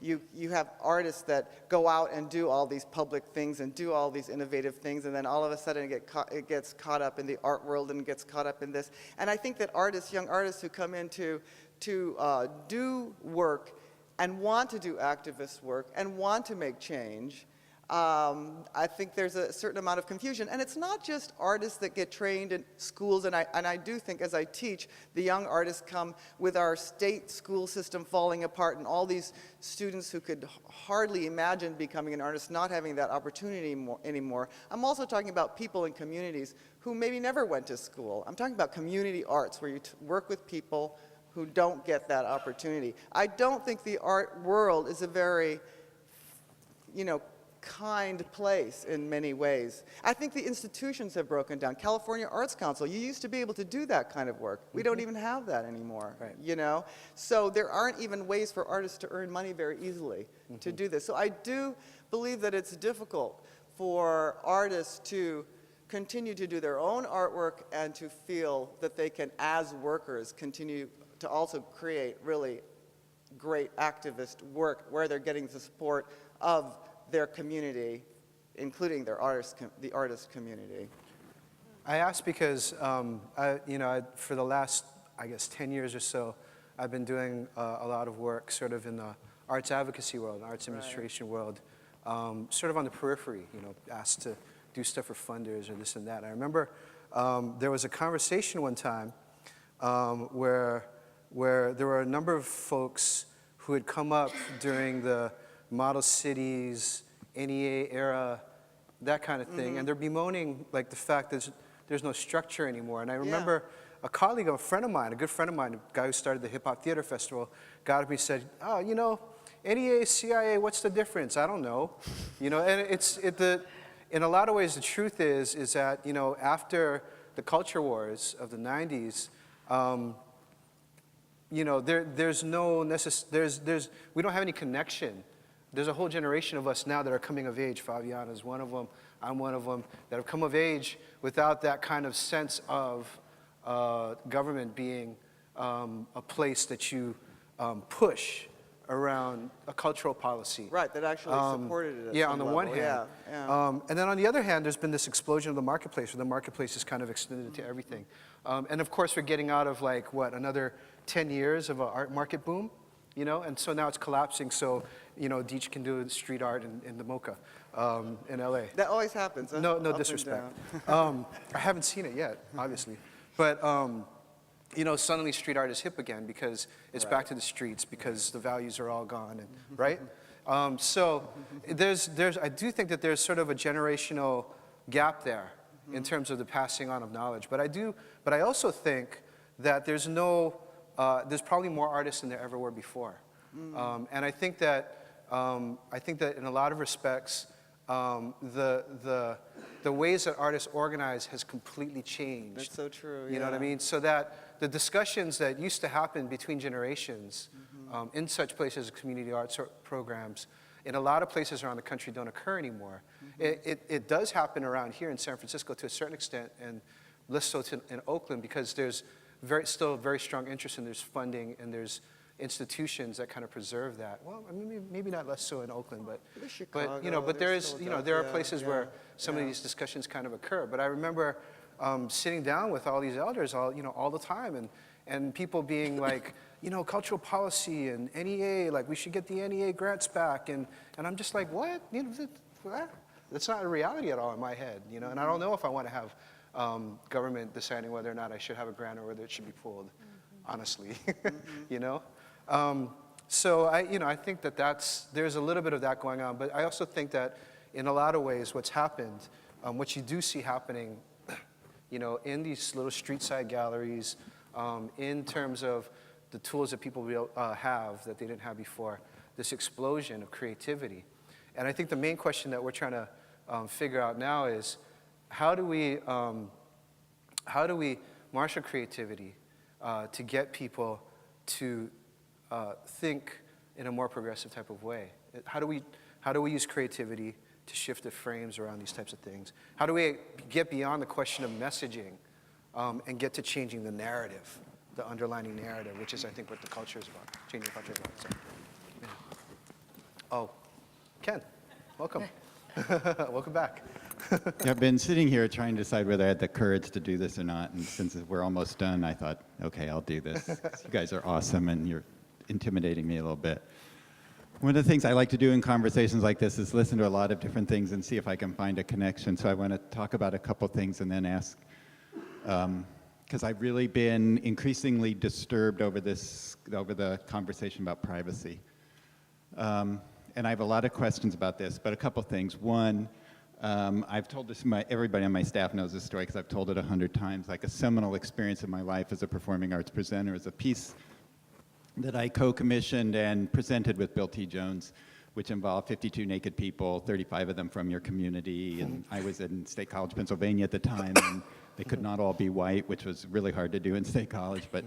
Speaker 8: You have artists that go out and do all these public things and do all these innovative things, and then all of a sudden it gets caught up in the art world and gets caught up in this. And I think that young artists who come in to do work and want to do activist work and want to make change, I think there's a certain amount of confusion. And it's not just artists that get trained in schools, and I do think as I teach, the young artists come with our state school system falling apart and all these students who could hardly imagine becoming an artist not having that opportunity anymore. I'm also talking about people in communities who maybe never went to school. I'm talking about community arts where you work with people who don't get that opportunity. I don't think the art world is a very, kind place in many ways. I think the institutions have broken down. California Arts Council, you used to be able to do that kind of work. We don't even have that anymore, right. So there aren't even ways for artists to earn money very easily to do this. So I do believe that it's difficult for artists to continue to do their own artwork and to feel that they can, as workers, continue to also create really great activist work where they're getting the support of their community, including the artist community.
Speaker 1: I ask because, for the last, 10 years or so, I've been doing a lot of work sort of in the arts advocacy world, arts administration world, sort of on the periphery, asked to do stuff for funders or this and that. I remember there was a conversation one time where there were a number of folks who had come up during the model cities, NEA era, that kind of thing, and they're bemoaning like the fact that there's no structure anymore. And I remember a colleague, a friend of mine, a good friend of mine, a guy who started the Hip Hop Theater Festival, got up and he said, NEA, CIA, what's the difference? I don't know. And in a lot of ways, the truth is that, after the culture wars of the 90s, we don't have any connection. There's a whole generation of us now that are coming of age. Fabiana's one of them, I'm one of them, that have come of age without that kind of sense of government being a place that you push around a cultural policy.
Speaker 8: Right, that actually supported it at
Speaker 1: Yeah,
Speaker 8: some
Speaker 1: on the
Speaker 8: level.
Speaker 1: one hand.
Speaker 8: Yeah.
Speaker 1: And then on the other hand, there's been this explosion of the marketplace, where the marketplace is kind of extended to everything. And of course, we're getting out of like, what, another 10 years of an art market boom, you know? And so now it's collapsing, so, you know, Deech can do street art in the Mocha in LA.
Speaker 8: That always happens. Huh?
Speaker 1: No
Speaker 8: Up and
Speaker 1: disrespect.
Speaker 8: down.
Speaker 1: I haven't seen it yet, obviously. But, you know, suddenly street art is hip again because it's back to the streets, because the values are all gone, and, right? So I do think that there's sort of a generational gap there in terms of the passing on of knowledge. But I also think that there's probably more artists than there ever were before. And I think that in a lot of respects, the ways that artists organize has completely changed.
Speaker 8: That's so true.
Speaker 1: You know what I mean? So that the discussions that used to happen between generations in such places as community arts programs, in a lot of places around the country don't occur anymore. It does happen around here in San Francisco to a certain extent, and less so in Oakland, because there's still very strong interest, and there's funding, and there's institutions that kind of preserve that. Well, I mean, maybe not less so in Oakland, but you know, but there is, you know, there are places where some of these discussions kind of occur. But I remember sitting down with all these elders all the time, and people being like, you know, cultural policy and NEA, like we should get the NEA grants back, and I'm just like, what? You know, what? That's not a reality at all in my head, you know, and I don't know if I want to have government deciding whether or not I should have a grant or whether it should be pulled, honestly, you know? So I think that there's a little bit of that going on, but I also think that in a lot of ways what's happened, what you do see happening, you know, in these little street side galleries, in terms of the tools that people have that they didn't have before, this explosion of creativity. And I think the main question that we're trying to figure out now is, how do we marshal creativity to get people to think in a more progressive type of way? How do we use creativity to shift the frames around these types of things? How do we get beyond the question of messaging and get to changing the narrative, the underlining narrative, which is, I think, what the culture is about, changing the culture is about. So, yeah. Oh, Ken, welcome. Welcome back.
Speaker 9: I've been sitting here trying to decide whether I had the courage to do this or not, and since we're almost done, I thought, okay, I'll do this. You guys are awesome, and you're intimidating me a little bit. One of the things I like to do in conversations like this is listen to a lot of different things and see if I can find a connection. So I want to talk about a couple things and then ask, because I've really been increasingly disturbed over the conversation about privacy. And I have a lot of questions about this, but a couple things. One, I've told this, everybody on my staff knows this story because I've told it 100 times, like a seminal experience in my life as a performing arts presenter is a piece that I co-commissioned and presented with Bill T. Jones, which involved 52 naked people, 35 of them from your community, and I was in State College, Pennsylvania at the time, and they could not all be white, which was really hard to do in State College, but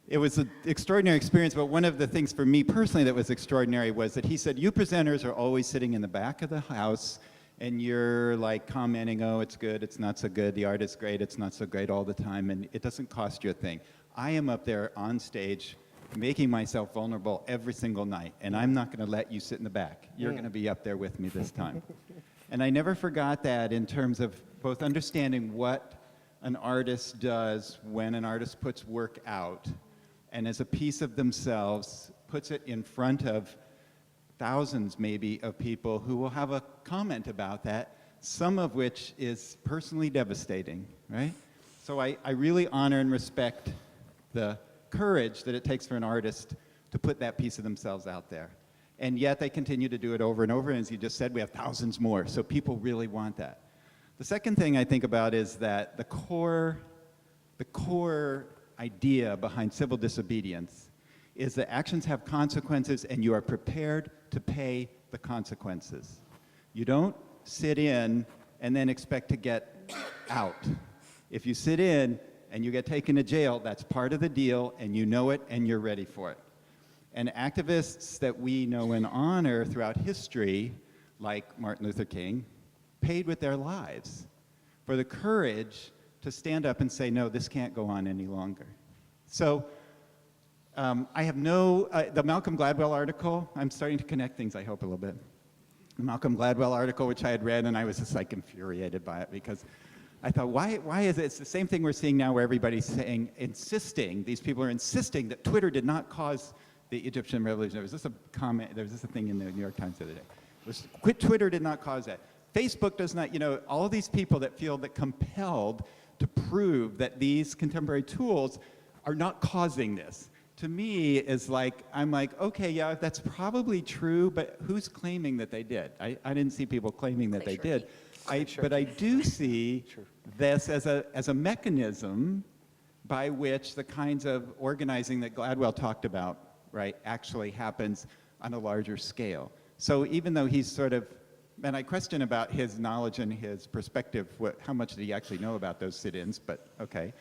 Speaker 9: it was an extraordinary experience. But one of the things for me personally that was extraordinary was that he said, you presenters are always sitting in the back of the house, and you're like commenting, oh, it's good, it's not so good, the art is great, it's not so great all the time, and it doesn't cost you a thing. I am up there on stage making myself vulnerable every single night, and I'm not going to let you sit in the back. You're going to be up there with me this time. And I never forgot that in terms of both understanding what an artist does when an artist puts work out, and as a piece of themselves, puts it in front of thousands maybe of people who will have a comment about that, some of which is personally devastating, right? So I really honor and respect the courage that it takes for an artist to put that piece of themselves out there. And yet they continue to do it over and over, and as you just said, we have thousands more, so people really want that. The second thing I think about is that the core idea behind civil disobedience is that actions have consequences and you are prepared to pay the consequences. You don't sit in and then expect to get out. If you sit in and you get taken to jail, that's part of the deal, and you know it, and you're ready for it. And activists that we know and honor throughout history, like Martin Luther King, paid with their lives for the courage to stand up and say, no, this can't go on any longer. So I have no, the Malcolm Gladwell article, I'm starting to connect things, I hope, a little bit. The Malcolm Gladwell article, which I had read, and I was just like infuriated by it because I thought, why is it? It's the same thing we're seeing now where everybody's saying, insisting, these people are insisting that Twitter did not cause the Egyptian revolution. There was just a comment, there was just a thing in the New York Times the other day. It was, Twitter did not cause that. Facebook does not, all of these people that feel that compelled to prove that these contemporary tools are not causing this. To me, is like, I'm like, okay, yeah, that's probably true, but who's claiming that they did? I didn't see people claiming that they did. But I do see this as a mechanism by which the kinds of organizing that Gladwell talked about, right, actually happens on a larger scale. So even though he's sort of, and I question about his knowledge and his perspective, how much did he actually know about those sit-ins, but okay.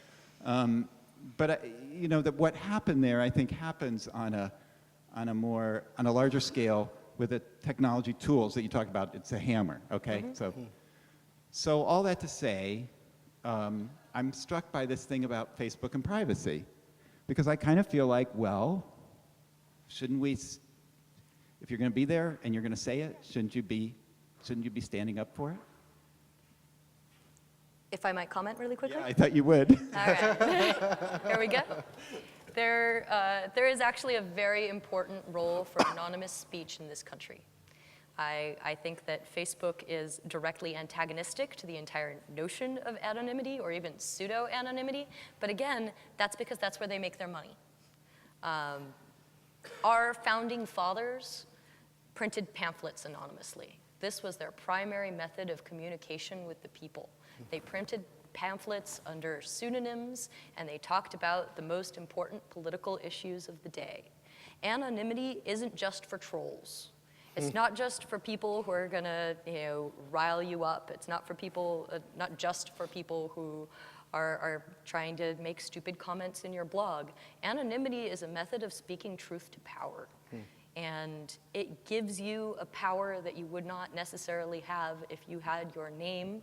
Speaker 9: But that what happened there, I think, happens on a larger scale with the technology tools that you talk about. It's a hammer, okay? So all that to say, I'm struck by this thing about Facebook and privacy, because I kind of feel like, well, shouldn't we? If you're going to be there and you're going to say it, shouldn't you be standing up for it?
Speaker 4: If I might comment really quickly?
Speaker 9: Yeah, I thought you would.
Speaker 4: All right. Here we go. There is actually a very important role for anonymous speech in this country. I think that Facebook is directly antagonistic to the entire notion of anonymity or even pseudo-anonymity. But again, that's because that's where they make their money. Our founding fathers printed pamphlets anonymously. This was their primary method of communication with the people. They printed pamphlets under pseudonyms, and they talked about the most important political issues of the day. Anonymity isn't just for trolls. It's not just for people who are gonna, rile you up. It's not for people, not just for people who are trying to make stupid comments in your blog. Anonymity is a method of speaking truth to power. And it gives you a power that you would not necessarily have if you had your name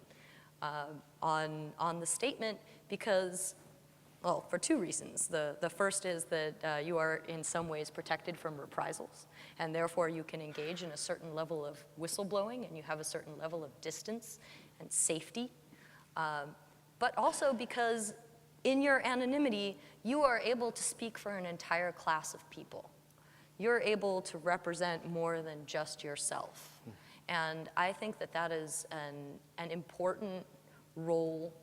Speaker 4: on the statement, because, well, for two reasons. The first is that you are in some ways protected from reprisals, and therefore you can engage in a certain level of whistleblowing, and you have a certain level of distance and safety. But also because in your anonymity, you are able to speak for an entire class of people. You're able to represent more than just yourself. And I think that that is an important role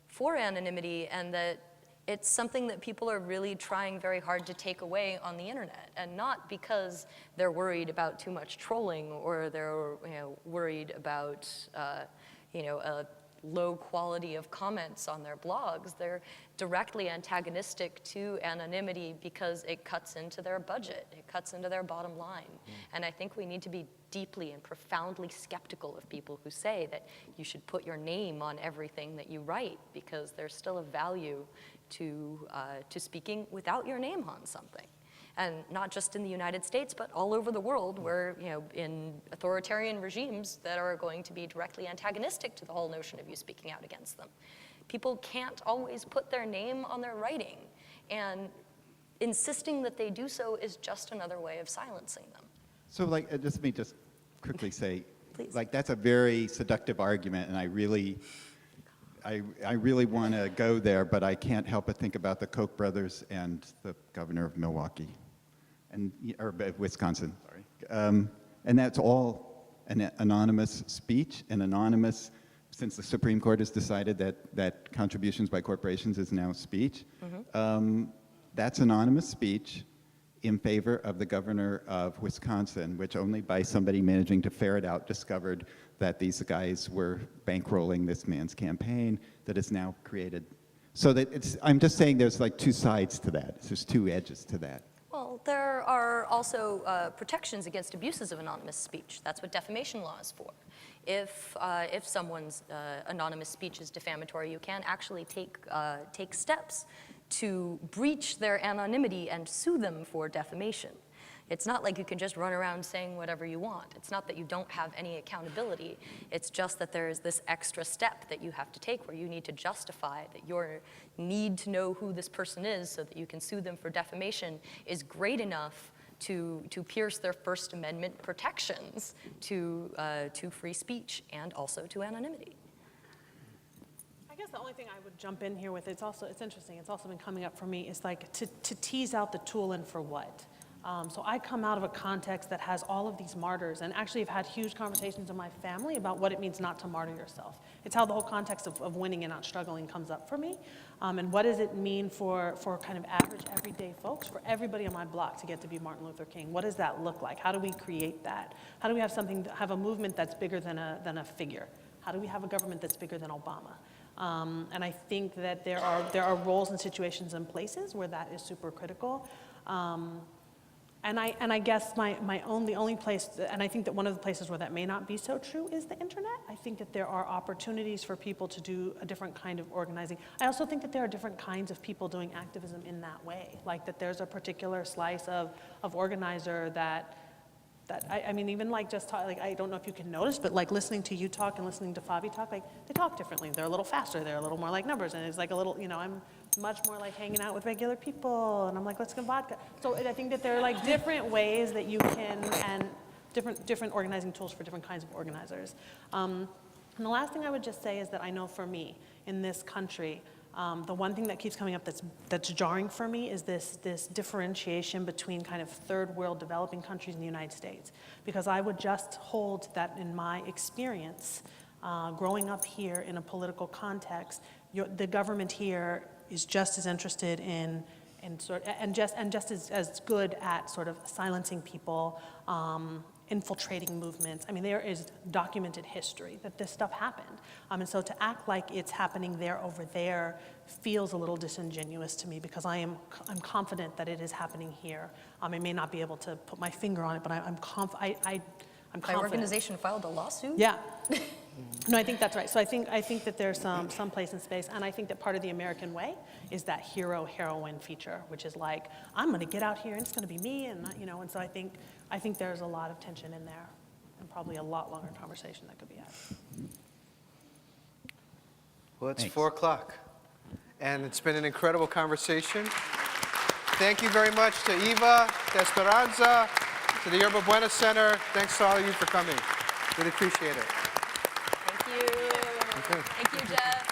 Speaker 4: for anonymity, and that it's something that people are really trying very hard to take away on the internet, and not because they're worried about too much trolling or they're worried about a low quality of comments on their blogs. They're directly antagonistic to anonymity because it cuts into their budget, it cuts into their bottom line. And I think we need to be deeply and profoundly skeptical of people who say that you should put your name on everything that you write, because there's still a value to speaking without your name on something. And not just in the United States, but all over the world, where, in authoritarian regimes that are going to be directly antagonistic to the whole notion of you speaking out against them. People can't always put their name on their writing, and insisting that they do so is just another way of silencing them.
Speaker 9: So, let me just quickly say,
Speaker 4: Please.
Speaker 9: That's a very seductive argument, and I really want to go there, but I can't help but think about the Koch brothers and the governor of Milwaukee, or Wisconsin, sorry. And that's all an anonymous speech, and anonymous, since the Supreme Court has decided that contributions by corporations is now speech. That's anonymous speech in favor of the governor of Wisconsin, which only by somebody managing to ferret out discovered that these guys were bankrolling this man's campaign that is now created. So that I'm just saying there's like two sides to that. There's two edges to that.
Speaker 4: Well, there are also protections against abuses of anonymous speech. That's what defamation law is for. If someone's anonymous speech is defamatory, you can actually take steps to breach their anonymity and sue them for defamation. It's not like you can just run around saying whatever you want. It's not that you don't have any accountability. It's just that there is this extra step that you have to take where you need to justify that your need to know who this person is so that you can sue them for defamation is great enough to pierce their First Amendment protections to free speech and also to anonymity.
Speaker 3: I guess the only thing I would jump in here with, it's interesting, it's also been coming up for me, is like to tease out the tool and for what. So I come out of a context that has all of these martyrs, and actually have had huge conversations in my family about what it means not to martyr yourself. It's how the whole context of winning and not struggling comes up for me. And what does it mean for kind of average, everyday folks, for everybody on my block to get to be Martin Luther King? What does that look like? How do we create that? How do we have have a movement that's bigger than a figure? How do we have a government that's bigger than Obama? And I think that there are roles and situations and places where that is super critical. And I guess the only place, and I think that one of the places where that may not be so true is the internet. I think that there are opportunities for people to do a different kind of organizing. I also think that there are different kinds of people doing activism in that way. Like that there's a particular slice of organizer that I mean, even like just talk, like I don't know if you can notice, but like listening to you talk and listening to Fabi talk, like they talk differently. They're a little faster. They're a little more like numbers, and it's like a little, I'm much more like hanging out with regular people, and I'm like, let's get vodka. So I think that there are like different ways that you can, and different organizing tools for different kinds of organizers. And the last thing I would just say is that I know for me in this country, the one thing that keeps coming up that's jarring for me is this differentiation between kind of third world developing countries and the United States. Because I would just hold that in my experience, growing up here in a political context, the government here is just as interested in just as good at sort of silencing people, infiltrating movements. I mean, there is documented history that this stuff happened. And so to act like it's happening there over there feels a little disingenuous to me, because I'm confident that it is happening here. I may not be able to put my finger on it, but I'm confident.
Speaker 4: My organization filed a lawsuit?
Speaker 3: Yeah. No, I think that's right. So I think that there's some place in space, and I think that part of the American way is that hero-heroine feature, which is like, I'm going to get out here and it's going to be me, and and so I think there's a lot of tension in there, and probably a lot longer conversation that could be had.
Speaker 1: Well, it's
Speaker 9: Thanks.
Speaker 1: 4 o'clock, and it's been an incredible conversation. Thank you very much to Eva, to Esperanza, to the Yerba Buena Center. Thanks to all of you for coming. Really appreciate it.
Speaker 4: Thank you. Thank you, Jeff.